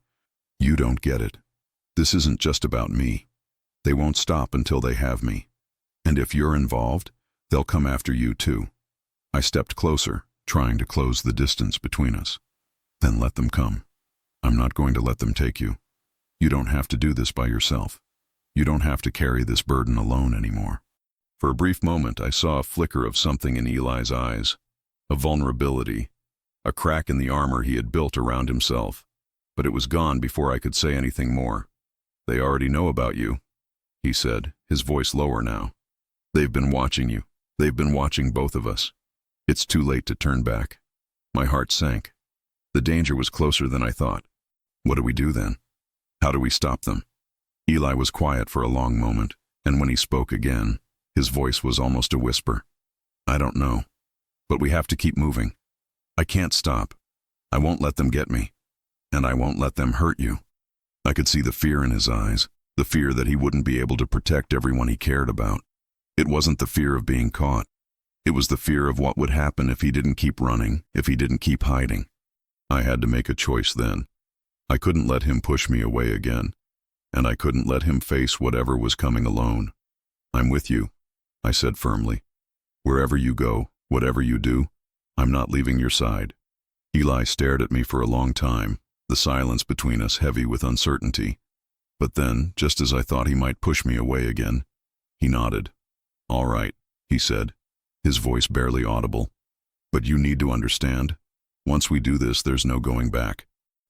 You don't get it. This isn't just about me. They won't stop until they have me. And if you're involved, they'll come after you too. I stepped closer, trying to close the distance between us. Then let them come. I'm not going to let them take you. You don't have to do this by yourself. You don't have to carry this burden alone anymore. For a brief moment, I saw a flicker of something in Eli's eyes, a vulnerability, a crack in the armor he had built around himself. But it was gone before I could say anything more. "They already know about you," he said, his voice lower now. "They've been watching you. They've been watching both of us. It's too late to turn back." My heart sank. The danger was closer than I thought. What do we do then? How do we stop them? Eli was quiet for a long moment, and when he spoke again, his voice was almost a whisper. "I don't know, but we have to keep moving. I can't stop. I won't let them get me, and I won't let them hurt you." I could see the fear in his eyes, the fear that he wouldn't be able to protect everyone he cared about. It wasn't the fear of being caught. It was the fear of what would happen if he didn't keep running, if he didn't keep hiding. I had to make a choice then. I couldn't let him push me away again, and I couldn't let him face whatever was coming alone. "I'm with you," I said firmly. "Wherever you go, whatever you do, I'm not leaving your side." Eli stared at me for a long time, the silence between us heavy with uncertainty. But then, just as I thought he might push me away again, he nodded. "All right," he said, his voice barely audible. "But you need to understand, once we do this, there's no going back."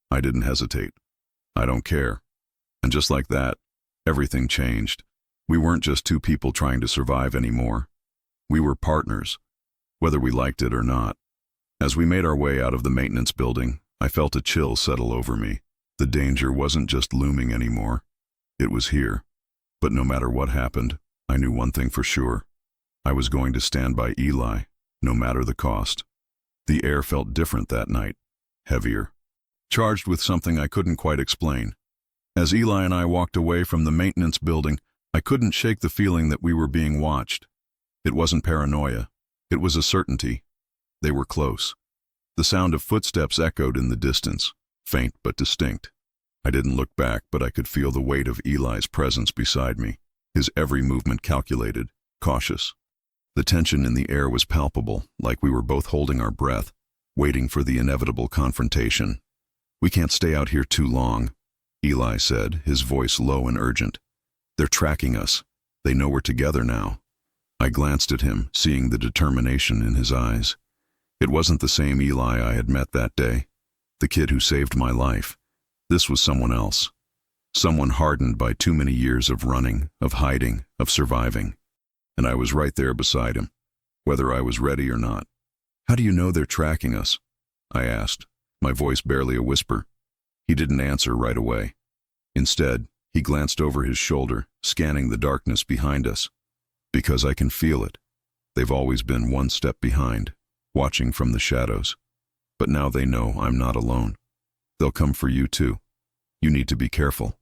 I didn't hesitate. "I don't care." And just like that, everything changed. We weren't just two people trying to survive anymore. We were partners, whether we liked it or not. As we made our way out of the maintenance building, I felt a chill settle over me. The danger wasn't just looming anymore. It was here. But no matter what happened, I knew one thing for sure. I was going to stand by Eli, no matter the cost. The air felt different that night, heavier, charged with something I couldn't quite explain. As Eli and I walked away from the maintenance building, I couldn't shake the feeling that we were being watched. It wasn't paranoia. It was a certainty. They were close. The sound of footsteps echoed in the distance, faint but distinct. I didn't look back, but I could feel the weight of Eli's presence beside me, his every movement calculated, cautious. The tension in the air was palpable, like we were both holding our breath, waiting for the inevitable confrontation. "We can't stay out here too long," Eli said, his voice low and urgent. "They're tracking us. They know we're together now." I glanced at him, seeing the determination in his eyes. It wasn't the same Eli I had met that day, the kid who saved my life. This was someone else. Someone hardened by too many years of running, of hiding, of surviving. And I was right there beside him, whether I was ready or not. "How do you know they're tracking us?" I asked, my voice barely a whisper. He didn't answer right away. Instead, he glanced over his shoulder, scanning the darkness behind us. "Because I can feel it. They've always been one step behind, watching from the shadows. But now they know I'm not alone. They'll come for you too. You need to be careful."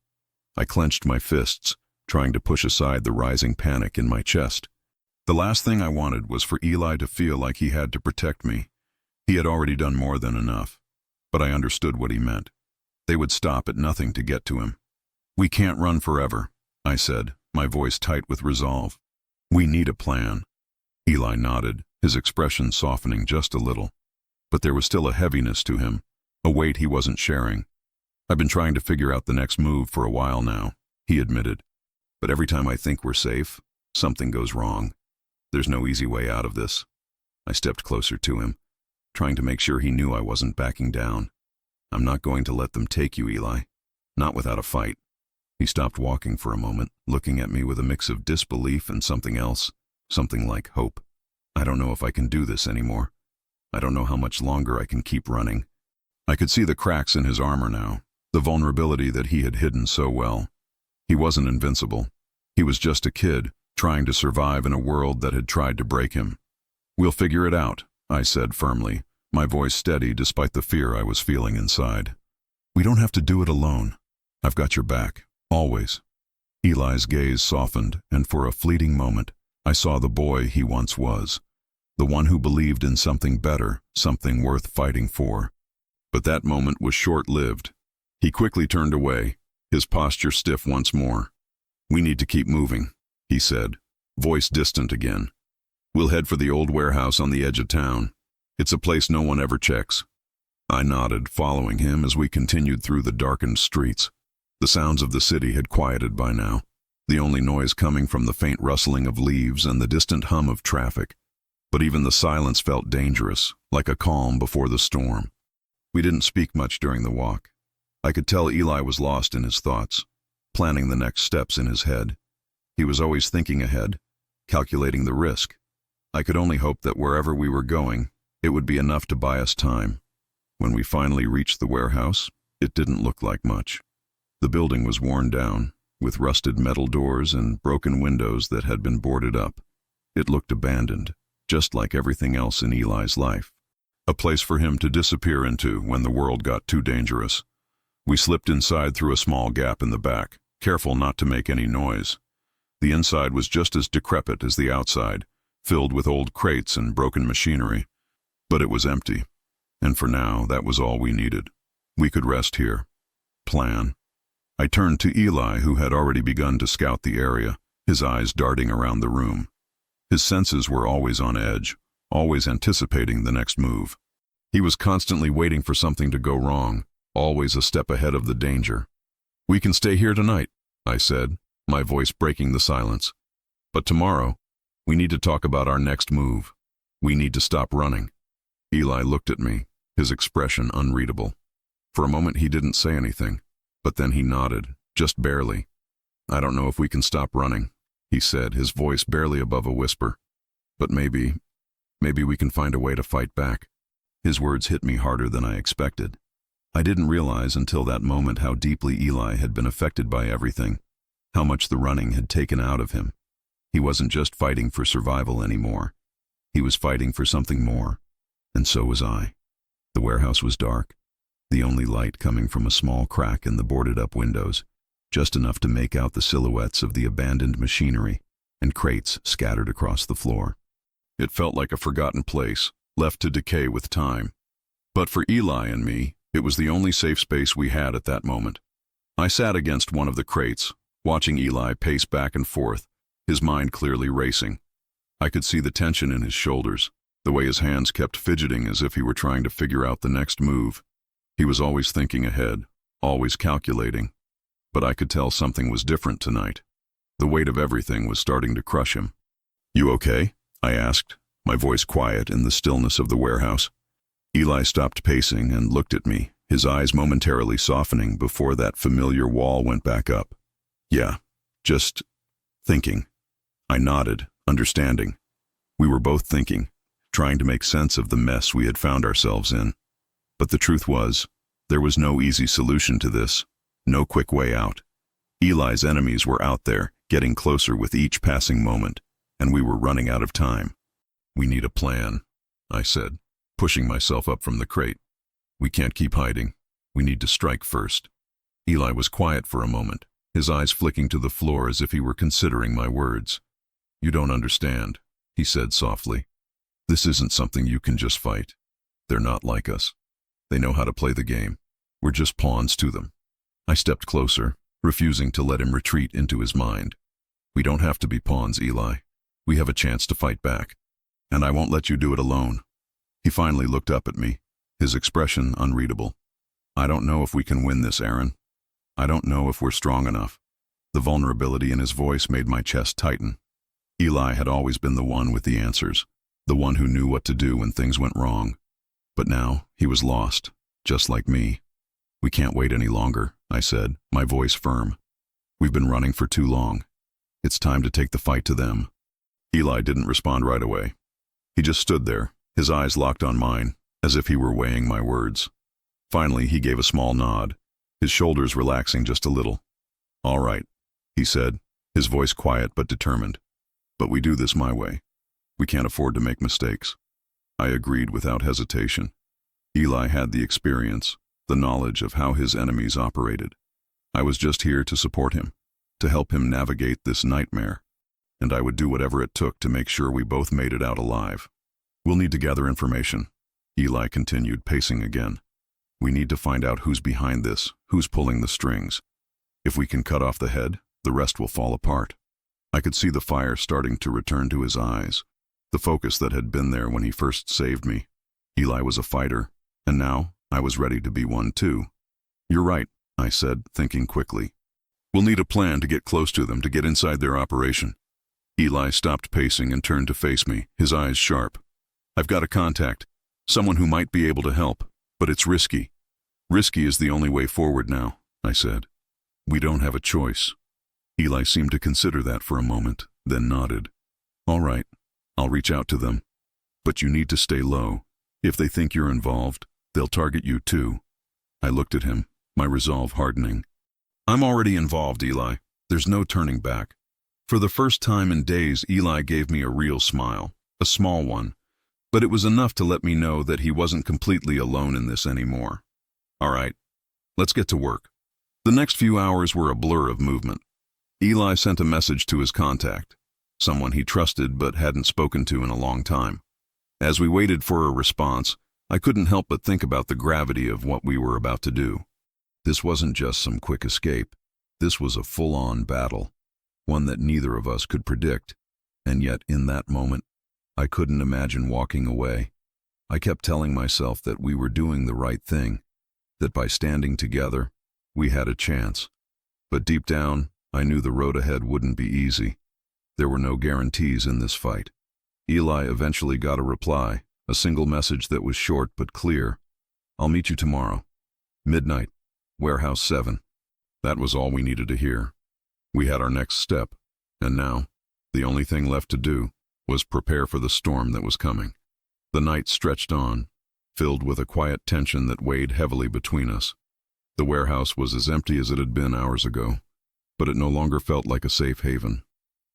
I clenched my fists, trying to push aside the rising panic in my chest. The last thing I wanted was for Eli to feel like he had to protect me. He had already done more than enough. But I understood what he meant. They would stop at nothing to get to him. "We can't run forever," I said, my voice tight with resolve. "We need a plan." Eli nodded, his expression softening just a little. But there was still a heaviness to him, a weight he wasn't sharing. "I've been trying to figure out the next move for a while now," he admitted. "But every time I think we're safe, something goes wrong. There's no easy way out of this." I stepped closer to him, trying to make sure he knew I wasn't backing down. "I'm not going to let them take you, Eli. Not without a fight." He stopped walking for a moment, looking at me with a mix of disbelief and something else, something like hope. "I don't know if I can do this anymore. I don't know how much longer I can keep running." I could see the cracks in his armor now, the vulnerability that he had hidden so well. He wasn't invincible. He was just a kid, trying to survive in a world that had tried to break him. "We'll figure it out," I said firmly, my voice steady despite the fear I was feeling inside. "We don't have to do it alone. I've got your back, always." Eli's gaze softened, and for a fleeting moment, I saw the boy he once was, the one who believed in something better, something worth fighting for. But that moment was short-lived. He quickly turned away, his posture stiff once more. "We need to keep moving," he said, voice distant again. "We'll head for the old warehouse on the edge of town. It's a place no one ever checks." I nodded, following him as we continued through the darkened streets. The sounds of the city had quieted by now. the only noise coming from the faint rustling of leaves and the distant hum of traffic. But even the silence felt dangerous, like a calm before the storm. We didn't speak much during the walk. I could tell Eli was lost in his thoughts, planning the next steps in his head. He was always thinking ahead, calculating the risk. I could only hope that wherever we were going, it would be enough to buy us time. When we finally reached the warehouse, it didn't look like much. The building was worn down, with rusted metal doors and broken windows that had been boarded up. It looked abandoned, just like everything else in Eli's life. A place for him to disappear into when the world got too dangerous. We slipped inside through a small gap in the back, careful not to make any noise. The inside was just as decrepit as the outside, filled with old crates and broken machinery. But it was empty, and for now that was all we needed. We could rest here. Plan. I turned to Eli, who had already begun to scout the area, his eyes darting around the room. His senses were always on edge, always anticipating the next move. He was constantly waiting for something to go wrong, always a step ahead of the danger. "We can stay here tonight," I said, my voice breaking the silence. "But tomorrow, we need to talk about our next move. We need to stop running." Eli looked at me, his expression unreadable. For a moment he didn't say anything, but then he nodded, just barely. "I don't know if we can stop running," he said, his voice barely above a whisper. "But maybe we can find a way to fight back." His words hit me harder than I expected. I didn't realize until that moment how deeply Eli had been affected by everything, how much the running had taken out of him. He wasn't just fighting for survival anymore. He was fighting for something more, and so was I. The warehouse was dark, the only light coming from a small crack in the boarded-up windows, just enough to make out the silhouettes of the abandoned machinery and crates scattered across the floor. It felt like a forgotten place, left to decay with time. But for Eli and me, it was the only safe space we had at that moment. I sat against one of the crates, watching Eli pace back and forth, his mind clearly racing. I could see the tension in his shoulders, the way his hands kept fidgeting as if he were trying to figure out the next move. He was always thinking ahead, always calculating. But I could tell something was different tonight. The weight of everything was starting to crush him. "You okay?" I asked, my voice quiet in the stillness of the warehouse. Eli stopped pacing and looked at me, his eyes momentarily softening before that familiar wall went back up. "Yeah, just thinking." I nodded, understanding. We were both thinking, trying to make sense of the mess we had found ourselves in. But the truth was, there was no easy solution to this, no quick way out. Eli's enemies were out there, getting closer with each passing moment, and we were running out of time. "We need a plan," I said, pushing myself up from the crate. "We can't keep hiding. We need to strike first." Eli was quiet for a moment, his eyes flicking to the floor as if he were considering my words. "You don't understand," he said softly. "This isn't something you can just fight. They're not like us. They know how to play the game. We're just pawns to them." I stepped closer, refusing to let him retreat into his mind. "We don't have to be pawns, Eli. We have a chance to fight back. And I won't let you do it alone." He finally looked up at me, his expression unreadable. "I don't know if we can win this, Aaron. I don't know if we're strong enough." The vulnerability in his voice made my chest tighten. Eli had always been the one with the answers, the one who knew what to do when things went wrong. But now he was lost, just like me. "We can't wait any longer," I said, my voice firm. "We've been running for too long. It's time to take the fight to them." Eli didn't respond right away. He just stood there, his eyes locked on mine, as if he were weighing my words. Finally, he gave a small nod, his shoulders relaxing just a little. "All right," he said, his voice quiet but determined. "But we do this my way. We can't afford to make mistakes." I agreed without hesitation. Eli had the experience, the knowledge of how his enemies operated. I was just here to support him, to help him navigate this nightmare, and I would do whatever it took to make sure we both made it out alive. "We'll need to gather information," Eli continued, pacing again. "We need to find out who's behind this, who's pulling the strings. If we can cut off the head, the rest will fall apart." I could see the fire starting to return to his eyes, the focus that had been there when he first saved me. Eli was a fighter, and now I was ready to be one too. "You're right," I said, thinking quickly. We'll need a plan to get close to them, to get inside their operation. Eli stopped pacing and turned to face me, his eyes sharp. I've got a contact, someone who might be able to help, but it's risky. Risky is the only way forward now, I said. We don't have a choice. Eli seemed to consider that for a moment, then nodded. All right, I'll reach out to them. But you need to stay low. If they think you're involved, they'll target you too. I looked at him, my resolve hardening. I'm already involved, Eli. There's no turning back. For the first time in days, Eli gave me a real smile, a small one, but it was enough to let me know that he wasn't completely alone in this anymore. All right, let's get to work. The next few hours were a blur of movement. Eli sent a message to his contact, someone he trusted but hadn't spoken to in a long time. As we waited for a response, I couldn't help but think about the gravity of what we were about to do. This wasn't just some quick escape. This was a full-on battle, one that neither of us could predict, and yet in that moment, I couldn't imagine walking away. I kept telling myself that we were doing the right thing, that by standing together, we had a chance. But deep down, I knew the road ahead wouldn't be easy. There were no guarantees in this fight. Eli eventually got a reply, a single message that was short but clear. I'll meet you tomorrow. Midnight, Warehouse 7. That was all we needed to hear. We had our next step, and now, the only thing left to do was prepare for the storm that was coming. The night stretched on, filled with a quiet tension that weighed heavily between us. The warehouse was as empty as it had been hours ago, but it no longer felt like a safe haven.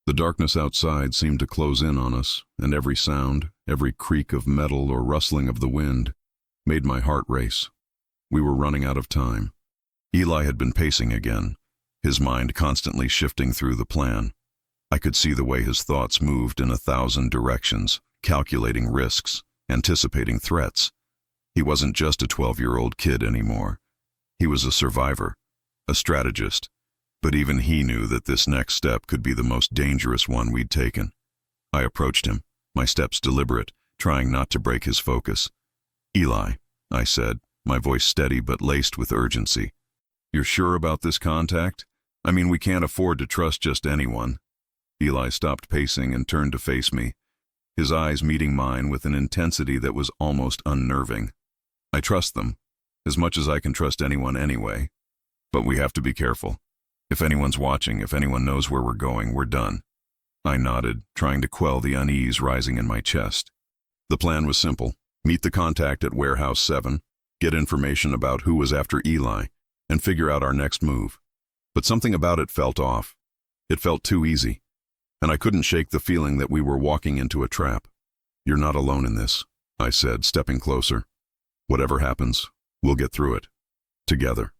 The darkness outside seemed to close in on us, and every sound, every creak of metal or rustling of the wind, made my heart race. We were running out of time. Eli had been pacing again, his mind constantly shifting through the plan. I could see the way his thoughts moved in 1,000 directions, calculating risks, anticipating threats. He wasn't just a 12-year-old kid anymore. He was a survivor, a strategist, but even he knew that this next step could be the most dangerous one we'd taken. I approached him, my steps deliberate, trying not to break his focus. Eli, I said, my voice steady but laced with urgency. You're sure about this contact? I mean, we can't afford to trust just anyone. Eli stopped pacing and turned to face me, his eyes meeting mine with an intensity that was almost unnerving. I trust them, as much as I can trust anyone anyway. But we have to be careful. If anyone's watching, if anyone knows where we're going, we're done. I nodded, trying to quell the unease rising in my chest. The plan was simple. Meet the contact at Warehouse 7, get information about who was after Eli, and figure out our next move. But something about it felt off. It felt too easy, and I couldn't shake the feeling that we were walking into a trap. You're not alone in this, I said, stepping closer. Whatever happens, we'll get through it. Together.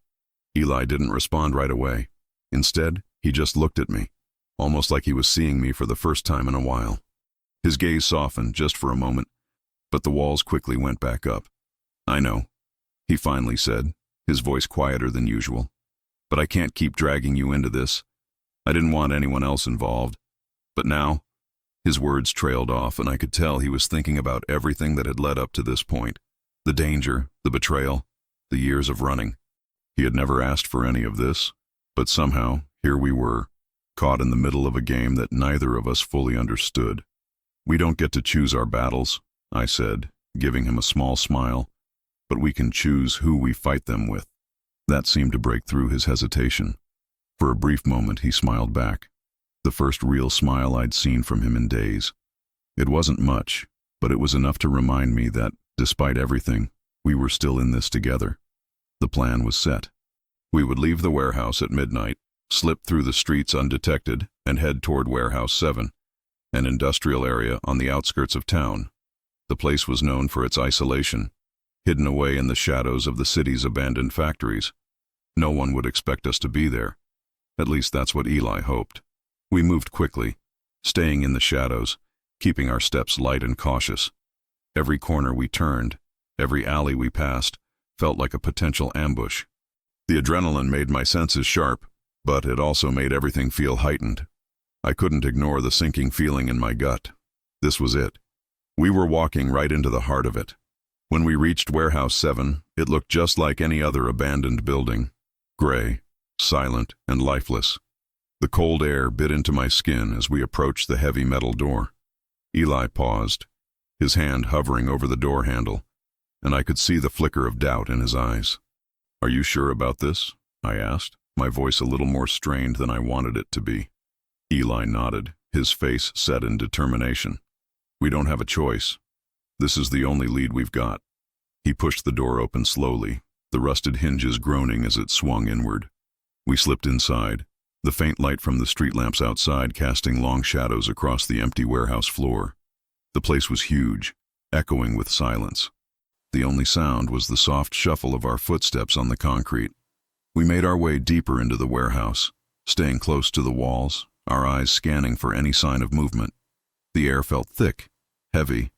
Eli didn't respond right away. Instead, he just looked at me, almost like he was seeing me for the first time in a while. His gaze softened just for a moment, but the walls quickly went back up. I know, he finally said, his voice quieter than usual. But I can't keep dragging you into this. I didn't want anyone else involved. But now, his words trailed off, and I could tell he was thinking about everything that had led up to this point. The danger, the betrayal, the years of running. He had never asked for any of this, but somehow, here we were, caught in the middle of a game that neither of us fully understood. We don't get to choose our battles, I said, giving him a small smile, but we can choose who we fight them with. That seemed to break through his hesitation. For a brief moment, he smiled back, the first real smile I'd seen from him in days. It wasn't much, but it was enough to remind me that, despite everything, we were still in this together. The plan was set. We would leave the warehouse at midnight, slip through the streets undetected, and head toward Warehouse 7, an industrial area on the outskirts of town. The place was known for its isolation, hidden away in the shadows of the city's abandoned factories. No one would expect us to be there. At least that's what Eli hoped. We moved quickly, staying in the shadows, keeping our steps light and cautious. Every corner we turned, every alley we passed, felt like a potential ambush. The adrenaline made my senses sharp, but it also made everything feel heightened. I couldn't ignore the sinking feeling in my gut. This was it. We were walking right into the heart of it. When we reached Warehouse 7, it looked just like any other abandoned building. Gray, silent and lifeless. The cold air bit into my skin as we approached the heavy metal door. Eli paused, his hand hovering over the door handle, and I could see the flicker of doubt in his eyes. "Are you sure about this?" I asked, my voice a little more strained than I wanted it to be. Eli nodded, his face set in determination. "We don't have a choice. This is the only lead we've got." He pushed the door open slowly, the rusted hinges groaning as it swung inward. We slipped inside, the faint light from the street lamps outside casting long shadows across the empty warehouse floor. The place was huge, echoing with silence. The only sound was the soft shuffle of our footsteps on the concrete. We made our way deeper into the warehouse, staying close to the walls, our eyes scanning for any sign of movement. The air felt thick, heavy,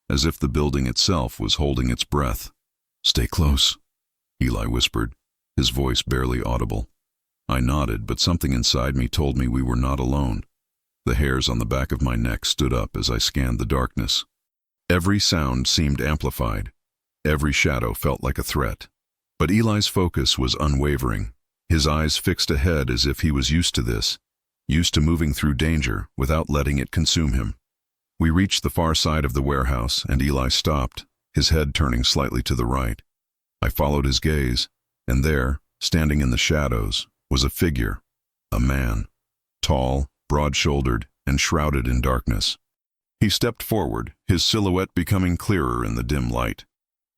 as if the building itself was holding its breath. "Stay close," Eli whispered, his voice barely audible. I nodded, but something inside me told me we were not alone. The hairs on the back of my neck stood up as I scanned the darkness. Every sound seemed amplified. Every shadow felt like a threat. But Eli's focus was unwavering, his eyes fixed ahead as if he was used to this, used to moving through danger without letting it consume him. We reached the far side of the warehouse, and Eli stopped, his head turning slightly to the right. I followed his gaze, and there, standing in the shadows, was a figure, a man, tall, broad-shouldered, and shrouded in darkness. He stepped forward, his silhouette becoming clearer in the dim light.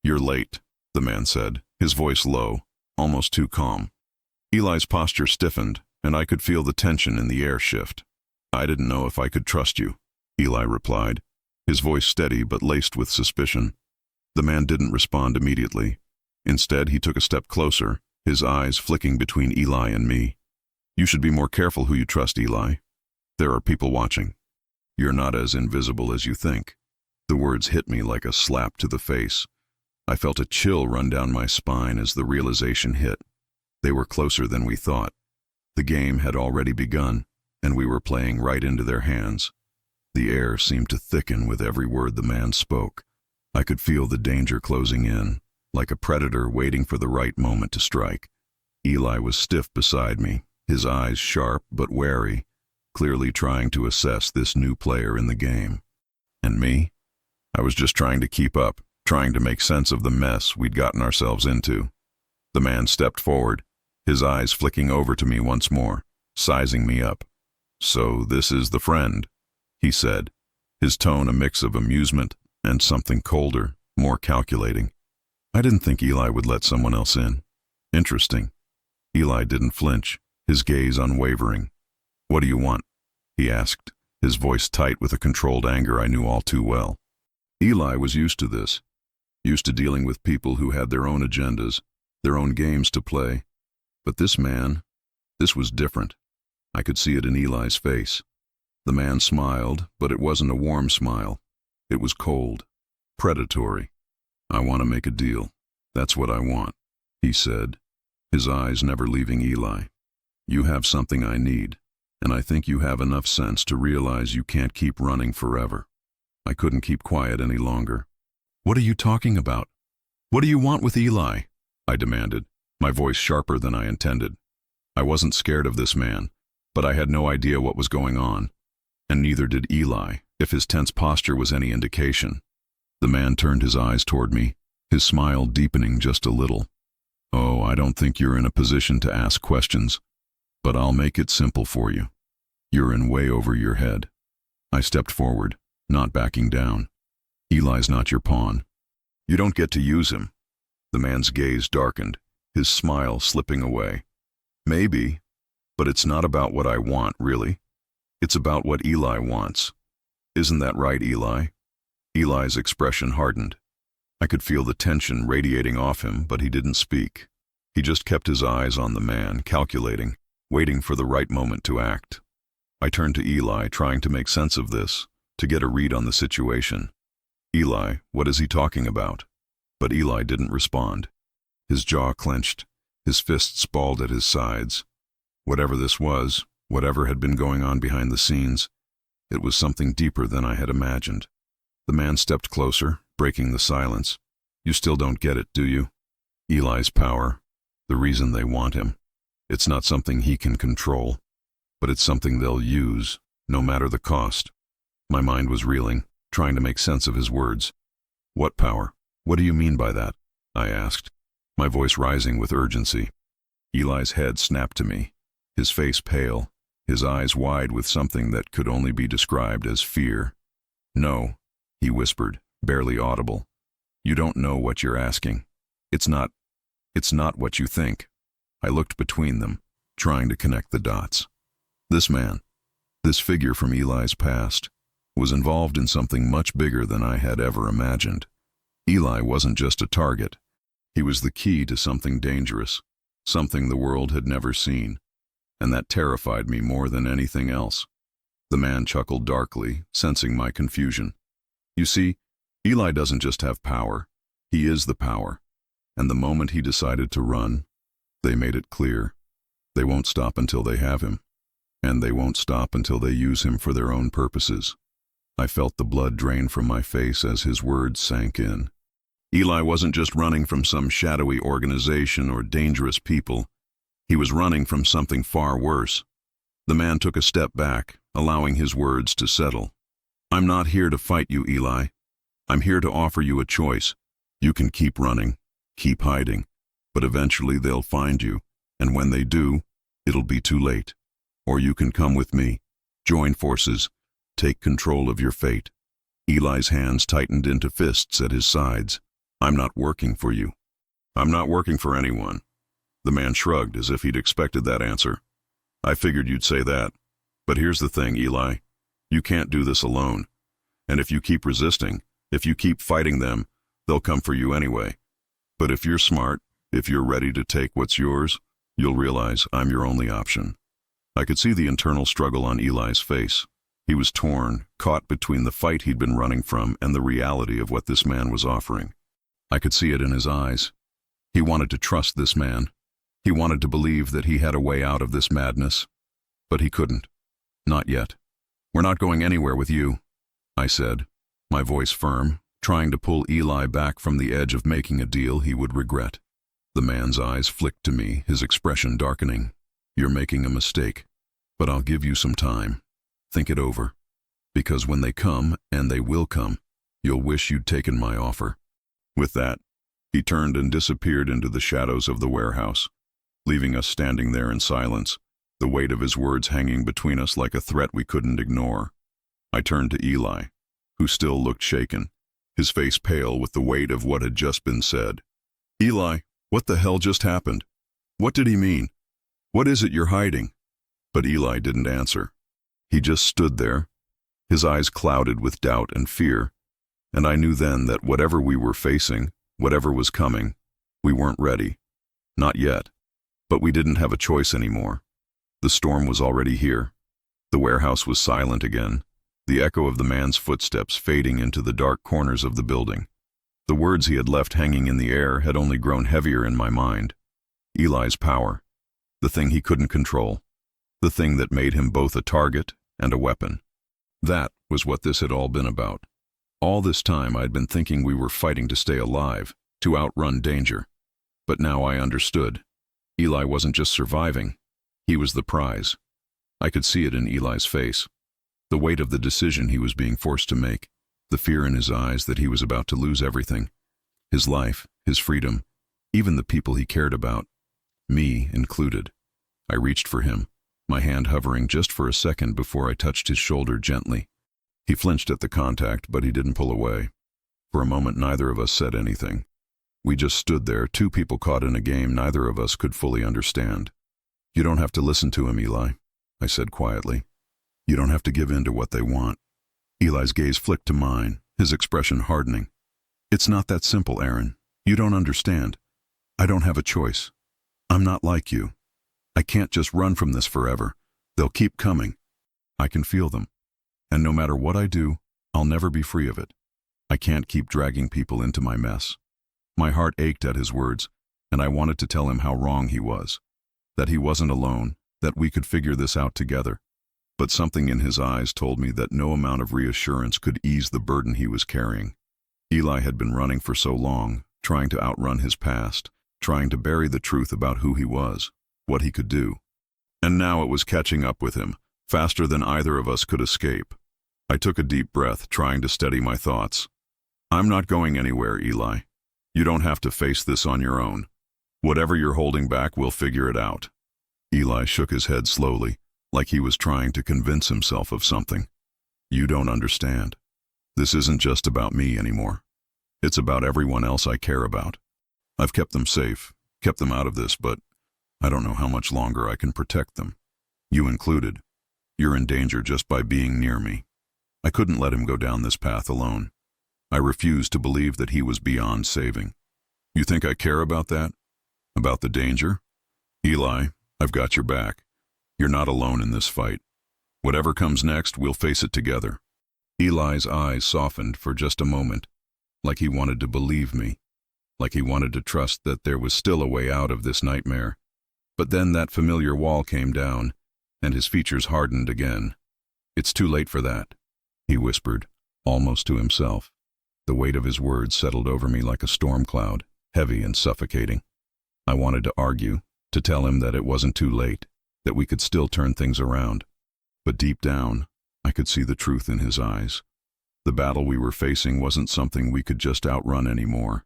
"You're late," the man said, his voice low, almost too calm. Eli's posture stiffened, and I could feel the tension in the air shift. "I didn't know if I could trust you," Eli replied, his voice steady but laced with suspicion. The man didn't respond immediately. Instead, he took a step closer, his eyes flicking between Eli and me. "You should be more careful who you trust, Eli. There are people watching. You're not as invisible as you think." The words hit me like a slap to the face. I felt a chill run down my spine as the realization hit. They were closer than we thought. The game had already begun, and we were playing right into their hands. The air seemed to thicken with every word the man spoke. I could feel the danger closing in, like a predator waiting for the right moment to strike. Eli was stiff beside me, his eyes sharp but wary, clearly trying to assess this new player in the game. And me? I was just trying to keep up, trying to make sense of the mess we'd gotten ourselves into. The man stepped forward, his eyes flicking over to me once more, sizing me up. "So this is the friend," he said, his tone a mix of amusement and something colder, more calculating. I didn't think Eli would let someone else in. Interesting. Eli didn't flinch, his gaze unwavering. "What do you want?" he asked, his voice tight with a controlled anger I knew all too well. Eli was used to this, used to dealing with people who had their own agendas, their own games to play. But this man, this was different. I could see it in Eli's face. The man smiled, but it wasn't a warm smile. It was cold, predatory. "I want to make a deal. That's what I want," he said, his eyes never leaving Eli. "You have something I need, and I think you have enough sense to realize you can't keep running forever." I couldn't keep quiet any longer. "What are you talking about? What do you want with Eli?" I demanded, my voice sharper than I intended. I wasn't scared of this man, but I had no idea what was going on. And neither did Eli, if his tense posture was any indication. The man turned his eyes toward me, his smile deepening just a little. "Oh, I don't think you're in a position to ask questions, but I'll make it simple for you. You're in way over your head." I stepped forward, not backing down. "Eli's not your pawn. You don't get to use him." The man's gaze darkened, his smile slipping away. "Maybe, but it's not about what I want, really. It's about what Eli wants. Isn't that right, Eli?" Eli's expression hardened. I could feel the tension radiating off him, but he didn't speak. He just kept his eyes on the man, calculating, waiting for the right moment to act. I turned to Eli, trying to make sense of this, to get a read on the situation. "Eli, what is he talking about?" But Eli didn't respond. His jaw clenched, his fists balled at his sides. Whatever this was, whatever had been going on behind the scenes, it was something deeper than I had imagined. The man stepped closer, breaking the silence. "You still don't get it, do you? Eli's power, the reason they want him. It's not something he can control, but it's something they'll use, no matter the cost. My mind was reeling, trying to make sense of his words. What power? What do you mean by that? I asked, my voice rising with urgency. Eli's head snapped to me, his face pale, his eyes wide with something that could only be described as fear. No, he whispered, barely audible. You don't know what you're asking. It's not what you think. I looked between them, trying to connect the dots. This man, this figure from Eli's past, was involved in something much bigger than I had ever imagined. Eli wasn't just a target. He was the key to something dangerous, something the world had never seen, and that terrified me more than anything else. The man chuckled darkly, sensing my confusion. You see, Eli doesn't just have power, he is the power. And the moment he decided to run, they made it clear. They won't stop until they have him, and they won't stop until they use him for their own purposes. I felt the blood drain from my face as his words sank in. Eli wasn't just running from some shadowy organization or dangerous people. He was running from something far worse. The man took a step back, allowing his words to settle. I'm not here to fight you, Eli. I'm here to offer you a choice. You can keep running, keep hiding, but eventually they'll find you, and when they do, it'll be too late. Or you can come with me, join forces, take control of your fate. Eli's hands tightened into fists at his sides. I'm not working for you. I'm not working for anyone. The man shrugged as if he'd expected that answer. I figured you'd say that. But here's the thing, Eli. You can't do this alone. And if you keep resisting, if you keep fighting them, they'll come for you anyway. But if you're smart, if you're ready to take what's yours, you'll realize I'm your only option. I could see the internal struggle on Eli's face. He was torn, caught between the fight he'd been running from and the reality of what this man was offering. I could see it in his eyes. He wanted to trust this man. He wanted to believe that he had a way out of this madness. But he couldn't. Not yet. We're not going anywhere with you, I said, my voice firm, trying to pull Eli back from the edge of making a deal he would regret. The man's eyes flicked to me, his expression darkening. You're making a mistake, but I'll give you some time. Think it over. Because when they come, and they will come, you'll wish you'd taken my offer. With that, he turned and disappeared into the shadows of the warehouse, leaving us standing there in silence, the weight of his words hanging between us like a threat we couldn't ignore. I turned to Eli, who still looked shaken, his face pale with the weight of what had just been said. Eli, what the hell just happened? What did he mean? What is it you're hiding? But Eli didn't answer. He just stood there, his eyes clouded with doubt and fear, and I knew then that whatever we were facing, whatever was coming, we weren't ready. Not yet. But we didn't have a choice anymore. The storm was already here. The warehouse was silent again, the echo of the man's footsteps fading into the dark corners of the building. The words he had left hanging in the air had only grown heavier in my mind. Eli's power, the thing he couldn't control, the thing that made him both a target and a weapon. That was what this had all been about. All this time I'd been thinking we were fighting to stay alive, to outrun danger. But now I understood. Eli wasn't just surviving, he was the prize. I could see it in Eli's face. The weight of the decision he was being forced to make, the fear in his eyes that he was about to lose everything. His life, his freedom, even the people he cared about, me included. I reached for him, my hand hovering just for a second before I touched his shoulder gently. He flinched at the contact, but he didn't pull away. For a moment neither of us said anything. We just stood there, two people caught in a game neither of us could fully understand. You don't have to listen to him, Eli, I said quietly. You don't have to give in to what they want. Eli's gaze flicked to mine, his expression hardening. It's not that simple, Aaron. You don't understand. I don't have a choice. I'm not like you. I can't just run from this forever. They'll keep coming. I can feel them. And no matter what I do, I'll never be free of it. I can't keep dragging people into my mess. My heart ached at his words, and I wanted to tell him how wrong he was. That he wasn't alone, that we could figure this out together. But something in his eyes told me that no amount of reassurance could ease the burden he was carrying. Eli had been running for so long, trying to outrun his past, trying to bury the truth about who he was. what he could do. And now it was catching up with him, faster than either of us could escape. I took a deep breath, trying to steady my thoughts. I'm not going anywhere, Eli. You don't have to face this on your own. Whatever you're holding back, we'll figure it out. Eli shook his head slowly, like he was trying to convince himself of something. You don't understand. This isn't just about me anymore. It's about everyone else I care about. I've kept them safe, kept them out of this, but I don't know how much longer I can protect them. You included. You're in danger just by being near me. I couldn't let him go down this path alone. I refused to believe that he was beyond saving. You think I care about that? About the danger? Eli, I've got your back. You're not alone in this fight. Whatever comes next, we'll face it together. Eli's eyes softened for just a moment, like he wanted to believe me, like he wanted to trust that there was still a way out of this nightmare. But then that familiar wall came down, and his features hardened again. It's too late for that, he whispered, almost to himself. The weight of his words settled over me like a storm cloud, heavy and suffocating. I wanted to argue, to tell him that it wasn't too late, that we could still turn things around. But deep down, I could see the truth in his eyes. The battle we were facing wasn't something we could just outrun anymore.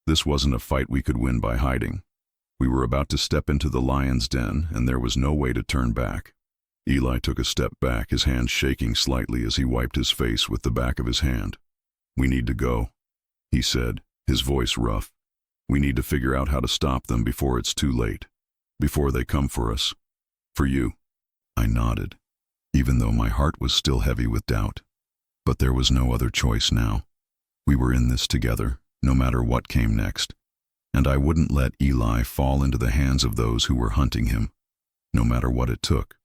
This wasn't a fight we could win by hiding. We were about to step into the lion's den, and there was no way to turn back. Eli took a step back, his hand shaking slightly as he wiped his face with the back of his hand. We need to go, he said, his voice rough. We need to figure out how to stop them before it's too late, before they come for us. For you. I nodded, even though my heart was still heavy with doubt. But there was no other choice now. We were in this together, no matter what came next. And I wouldn't let Eli fall into the hands of those who were hunting him, no matter what it took.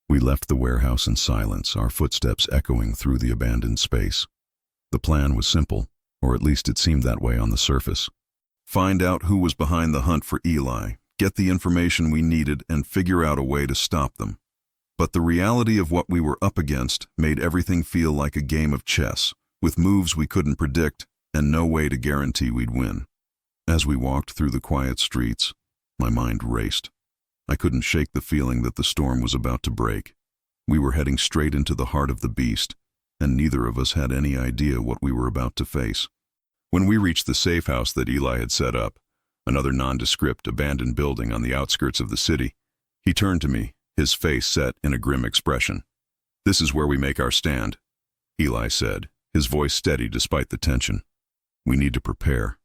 We left the warehouse in silence, our footsteps echoing through the abandoned space. The plan was simple, or at least it seemed that way on the surface. Find out who was behind the hunt for Eli, get the information we needed, and figure out a way to stop them. But the reality of what we were up against made everything feel like a game of chess, with moves we couldn't predict and no way to guarantee we'd win. As we walked through the quiet streets, my mind raced. I couldn't shake the feeling that the storm was about to break. We were heading straight into the heart of the beast, and neither of us had any idea what we were about to face. When we reached the safe house that Eli had set up, another nondescript, abandoned building on the outskirts of the city, he turned to me, his face set in a grim expression. This is where we make our stand, Eli said, his voice steady despite the tension. We need to prepare.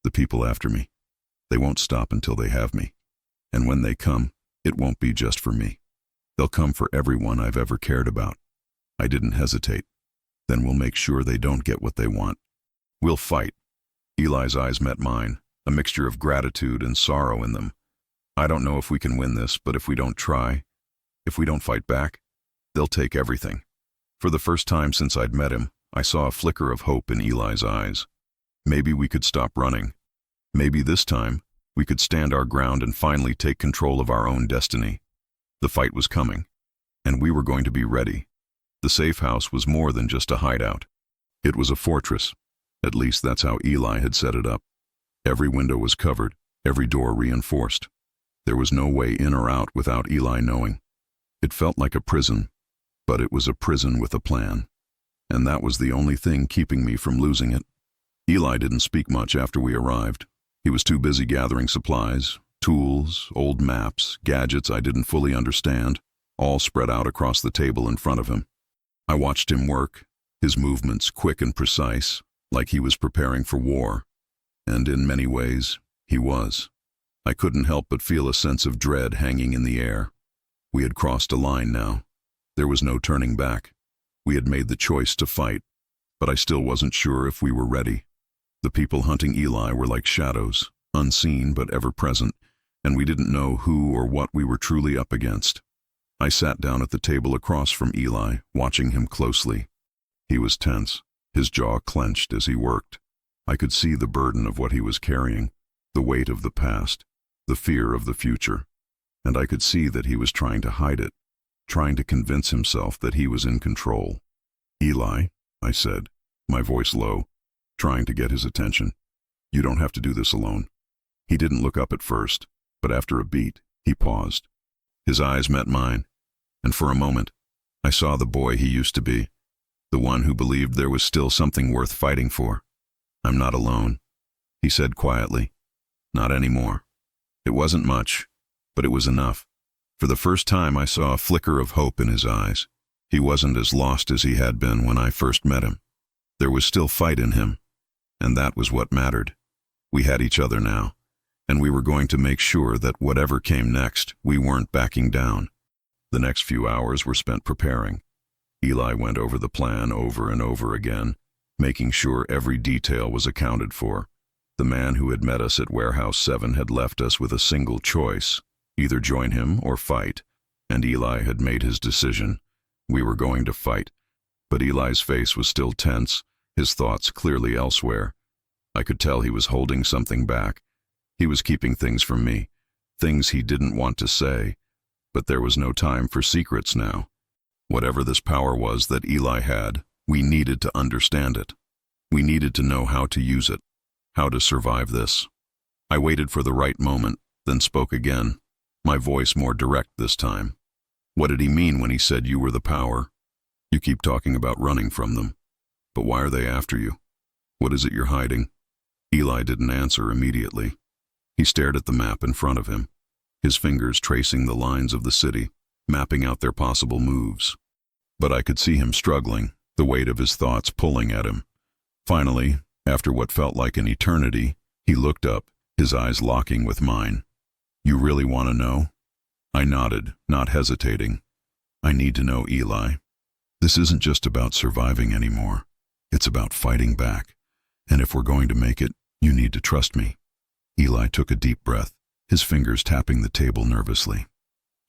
The people after me. They won't stop until they have me. And when they come, it won't be just for me. They'll come for everyone I've ever cared about. I didn't hesitate. Then we'll make sure they don't get what they want. We'll fight. Eli's eyes met mine, a mixture of gratitude and sorrow in them. I don't know if we can win this, but if we don't try, if we don't fight back, they'll take everything. For the first time since I'd met him, I saw a flicker of hope in Eli's eyes. Maybe we could stop running. Maybe this time, we could stand our ground and finally take control of our own destiny. The fight was coming, and we were going to be ready. The safe house was more than just a hideout. It was a fortress. At least that's how Eli had set it up. Every window was covered, every door reinforced. There was no way in or out without Eli knowing. It felt like a prison, but it was a prison with a plan. And that was the only thing keeping me from losing it. Eli didn't speak much after we arrived. He was too busy gathering supplies, tools, old maps, gadgets I didn't fully understand, all spread out across the table in front of him. I watched him work, his movements quick and precise, like he was preparing for war. And in many ways, he was. I couldn't help but feel a sense of dread hanging in the air. We had crossed a line now. There was no turning back. We had made the choice to fight, but I still wasn't sure if we were ready. The people hunting Eli were like shadows, unseen but ever present, and we didn't know who or what we were truly up against. I sat down at the table across from Eli, watching him closely. He was tense, his jaw clenched as he worked. I could see the burden of what he was carrying, the weight of the past, the fear of the future. And I could see that he was trying to hide it, trying to convince himself that he was in control. Eli, I said, my voice low, trying to get his attention. You don't have to do this alone. He didn't look up at first, but after a beat, He paused. His eyes met mine, and for a moment, I saw the boy he used to be, the one who believed there was still something worth fighting for. "I'm not alone," he said quietly. "Not anymore." It wasn't much, but it was enough. For the first time, I saw a flicker of hope in his eyes. He wasn't as lost as he had been when I first met him. There was still fight in him, and that was what mattered. We had each other now, and we were going to make sure that whatever came next, we weren't backing down. The next few hours were spent preparing. Eli went over the plan over and over again, making sure every detail was accounted for. The man who had met us at Warehouse 7 had left us with a single choice: either join him or fight, and Eli had made his decision. We were going to fight, but Eli's face was still tense, his thoughts clearly elsewhere. I could tell he was holding something back. He was keeping things from me, things he didn't want to say, but there was no time for secrets now. Whatever this power was that Eli had, we needed to understand it. We needed to know how to use it, how to survive this. I waited for the right moment, then spoke again, my voice more direct this time. "What did he mean when he said you were the power? You keep talking about running from them, but why are they after you? What is it you're hiding?" Eli didn't answer immediately. He stared at the map in front of him, his fingers tracing the lines of the city, mapping out their possible moves. But I could see him struggling, the weight of his thoughts pulling at him. Finally, after what felt like an eternity, he looked up, his eyes locking with mine. "You really want to know?" I nodded, not hesitating. "I need to know, Eli. This isn't just about surviving anymore. It's about fighting back. And if we're going to make it, you need to trust me." Eli took a deep breath, his fingers tapping the table nervously.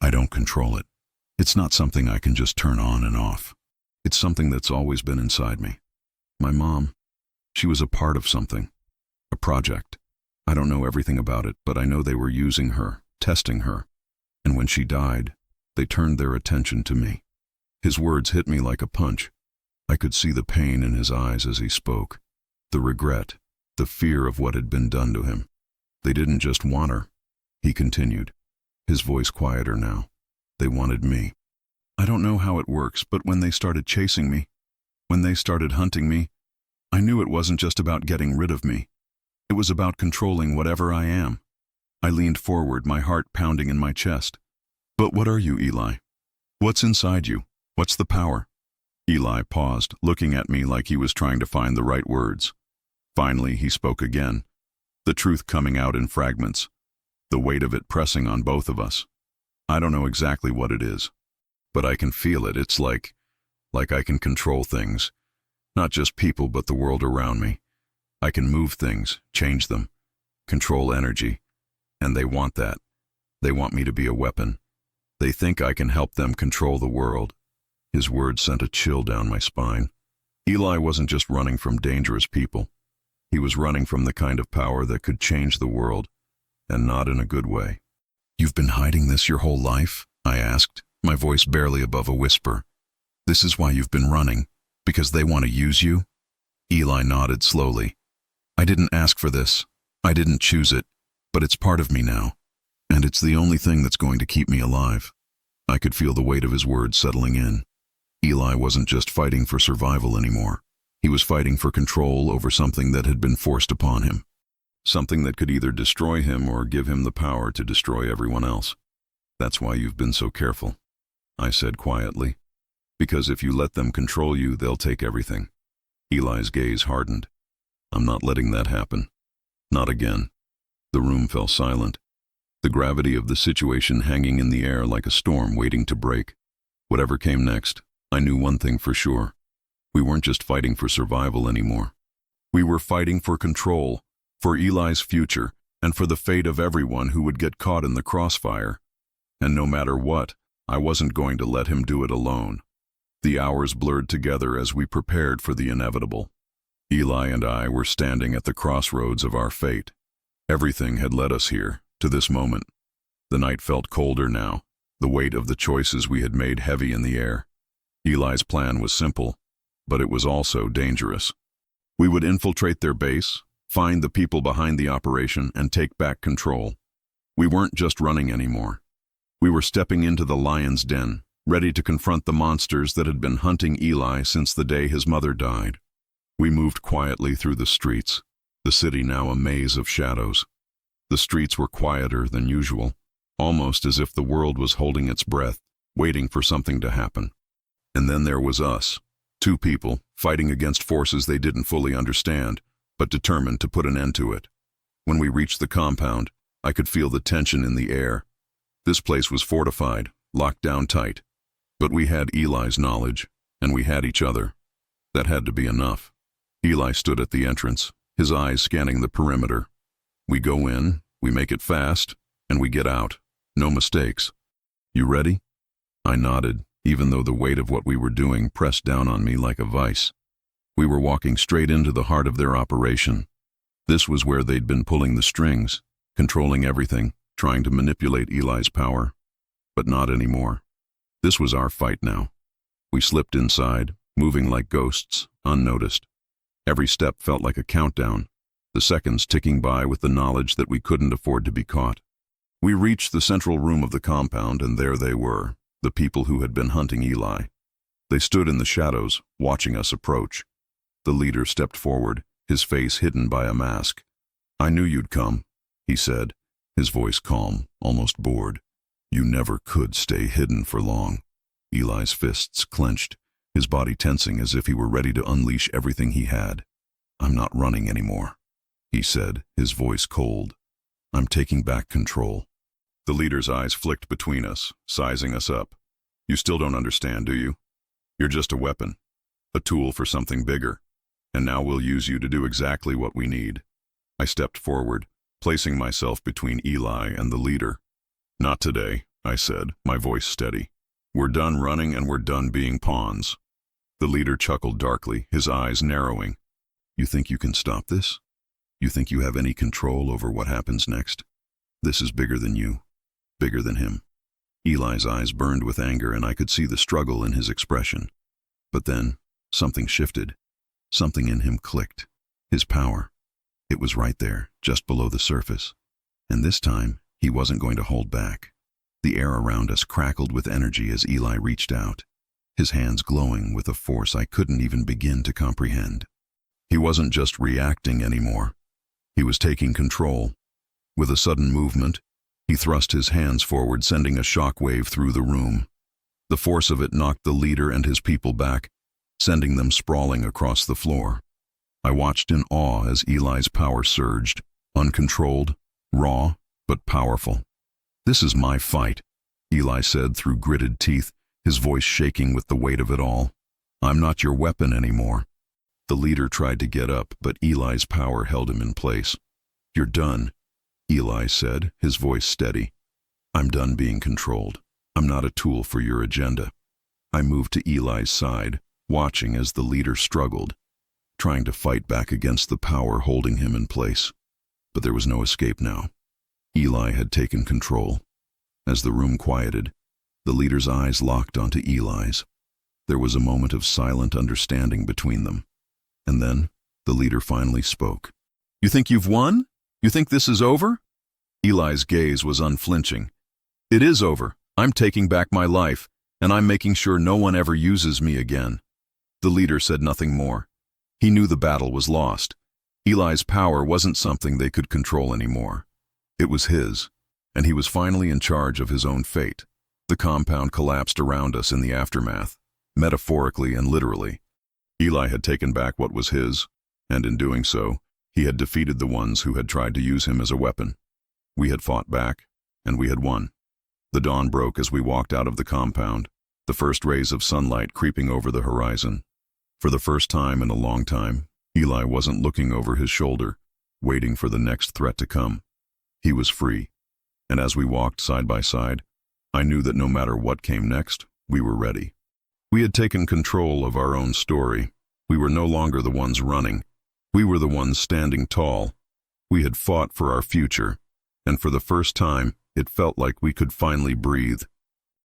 "I don't control it. It's not something I can just turn on and off. It's something that's always been inside me. My mom, she was a part of something, a project. I don't know everything about it, but I know they were using her, testing her. And when she died, they turned their attention to me." His words hit me like a punch. I could see the pain in his eyes as he spoke, the regret, the fear of what had been done to him. "They didn't just want her," he continued, his voice quieter now. "They wanted me. I don't know how it works, but when they started chasing me, when they started hunting me, I knew it wasn't just about getting rid of me. It was about controlling whatever I am." I leaned forward, my heart pounding in my chest. "But what are you, Eli? What's inside you? What's the power?" Eli paused, looking at me like he was trying to find the right words. Finally, he spoke again, the truth coming out in fragments, the weight of it pressing on both of us. "I don't know exactly what it is, but I can feel it. It's like I can control things, not just people but the world around me. I can move things, change them, control energy, and they want that. They want me to be a weapon. They think I can help them control the world." His words sent a chill down my spine. Eli wasn't just running from dangerous people. He was running from the kind of power that could change the world, and not in a good way. "You've been hiding this your whole life?" I asked, my voice barely above a whisper. "This is why you've been running? Because they want to use you?" Eli nodded slowly. "I didn't ask for this. I didn't choose it, but it's part of me now, and it's the only thing that's going to keep me alive." I could feel the weight of his words settling in. Eli wasn't just fighting for survival anymore. He was fighting for control over something that had been forced upon him. Something that could either destroy him or give him the power to destroy everyone else. "That's why you've been so careful," I said quietly. "Because if you let them control you, they'll take everything." Eli's gaze hardened. "I'm not letting that happen. Not again." The room fell silent, the gravity of the situation hanging in the air like a storm waiting to break. Whatever came next, I knew one thing for sure. We weren't just fighting for survival anymore. We were fighting for control, for Eli's future, and for the fate of everyone who would get caught in the crossfire. And no matter what, I wasn't going to let him do it alone. The hours blurred together as we prepared for the inevitable. Eli and I were standing at the crossroads of our fate. Everything had led us here, to this moment. The night felt colder now, the weight of the choices we had made heavy in the air. Eli's plan was simple, but it was also dangerous. We would infiltrate their base, find the people behind the operation, and take back control. We weren't just running anymore. We were stepping into the lion's den, ready to confront the monsters that had been hunting Eli since the day his mother died. We moved quietly through the streets, the city now a maze of shadows. The streets were quieter than usual, almost as if the world was holding its breath, waiting for something to happen. And then there was us, two people fighting against forces they didn't fully understand, but determined to put an end to it. When we reached the compound, I could feel the tension in the air. This place was fortified, locked down tight. But we had Eli's knowledge, and we had each other. That had to be enough. Eli stood at the entrance, his eyes scanning the perimeter. We go in, we make it fast, and we get out. No mistakes. You ready? I nodded, even though the weight of what we were doing pressed down on me like a vice. We were walking straight into the heart of their operation. This was where they'd been pulling the strings, controlling everything, trying to manipulate Eli's power. But not anymore. This was our fight now. We slipped inside, moving like ghosts, unnoticed. Every step felt like a countdown, the seconds ticking by with the knowledge that we couldn't afford to be caught. We reached the central room of the compound, and there they were, the people who had been hunting Eli. They stood in the shadows, watching us approach. The leader stepped forward, his face hidden by a mask. "I knew you'd come," he said, his voice calm, almost bored. "You never could stay hidden for long." Eli's fists clenched, his body tensing as if he were ready to unleash everything he had. "I'm not running anymore," he said, his voice cold. "I'm taking back control." The leader's eyes flicked between us, sizing us up. "You still don't understand, do you? You're just a weapon, a tool for something bigger, and now we'll use you to do exactly what we need." I stepped forward, placing myself between Eli and the leader. "Not today," I said, my voice steady. "We're done running and we're done being pawns." The leader chuckled darkly, his eyes narrowing. "You think you can stop this? You think you have any control over what happens next? This is bigger than you, bigger than him." Eli's eyes burned with anger, and I could see the struggle in his expression. But then, something shifted. Something in him clicked. His power. It was right there, just below the surface. And this time, he wasn't going to hold back. The air around us crackled with energy as Eli reached out, his hands glowing with a force I couldn't even begin to comprehend. He wasn't just reacting anymore. He was taking control. With a sudden movement, he thrust his hands forward, sending a shock wave through the room. The force of it knocked the leader and his people back, sending them sprawling across the floor. I watched in awe as Eli's power surged, uncontrolled, raw, but powerful. "This is my fight," Eli said through gritted teeth, his voice shaking with the weight of it all. "I'm not your weapon anymore." The leader tried to get up, but Eli's power held him in place. "You're done," Eli said, his voice steady. "I'm done being controlled. I'm not a tool for your agenda." I moved to Eli's side, watching as the leader struggled, trying to fight back against the power holding him in place. But there was no escape now. Eli had taken control. As the room quieted, the leader's eyes locked onto Eli's. There was a moment of silent understanding between them. And then, the leader finally spoke. "You think you've won? You think this is over?" Eli's gaze was unflinching. "It is over. I'm taking back my life, and I'm making sure no one ever uses me again." The leader said nothing more. He knew the battle was lost. Eli's power wasn't something they could control anymore. It was his, and he was finally in charge of his own fate. The compound collapsed around us in the aftermath, metaphorically and literally. Eli had taken back what was his, and in doing so, he had defeated the ones who had tried to use him as a weapon. We had fought back, and we had won. The dawn broke as we walked out of the compound, the first rays of sunlight creeping over the horizon. For the first time in a long time, Eli wasn't looking over his shoulder, waiting for the next threat to come. He was free, and as we walked side by side, I knew that no matter what came next, we were ready. We had taken control of our own story. We were no longer the ones running. We were the ones standing tall. We had fought for our future, and for the first time, it felt like we could finally breathe.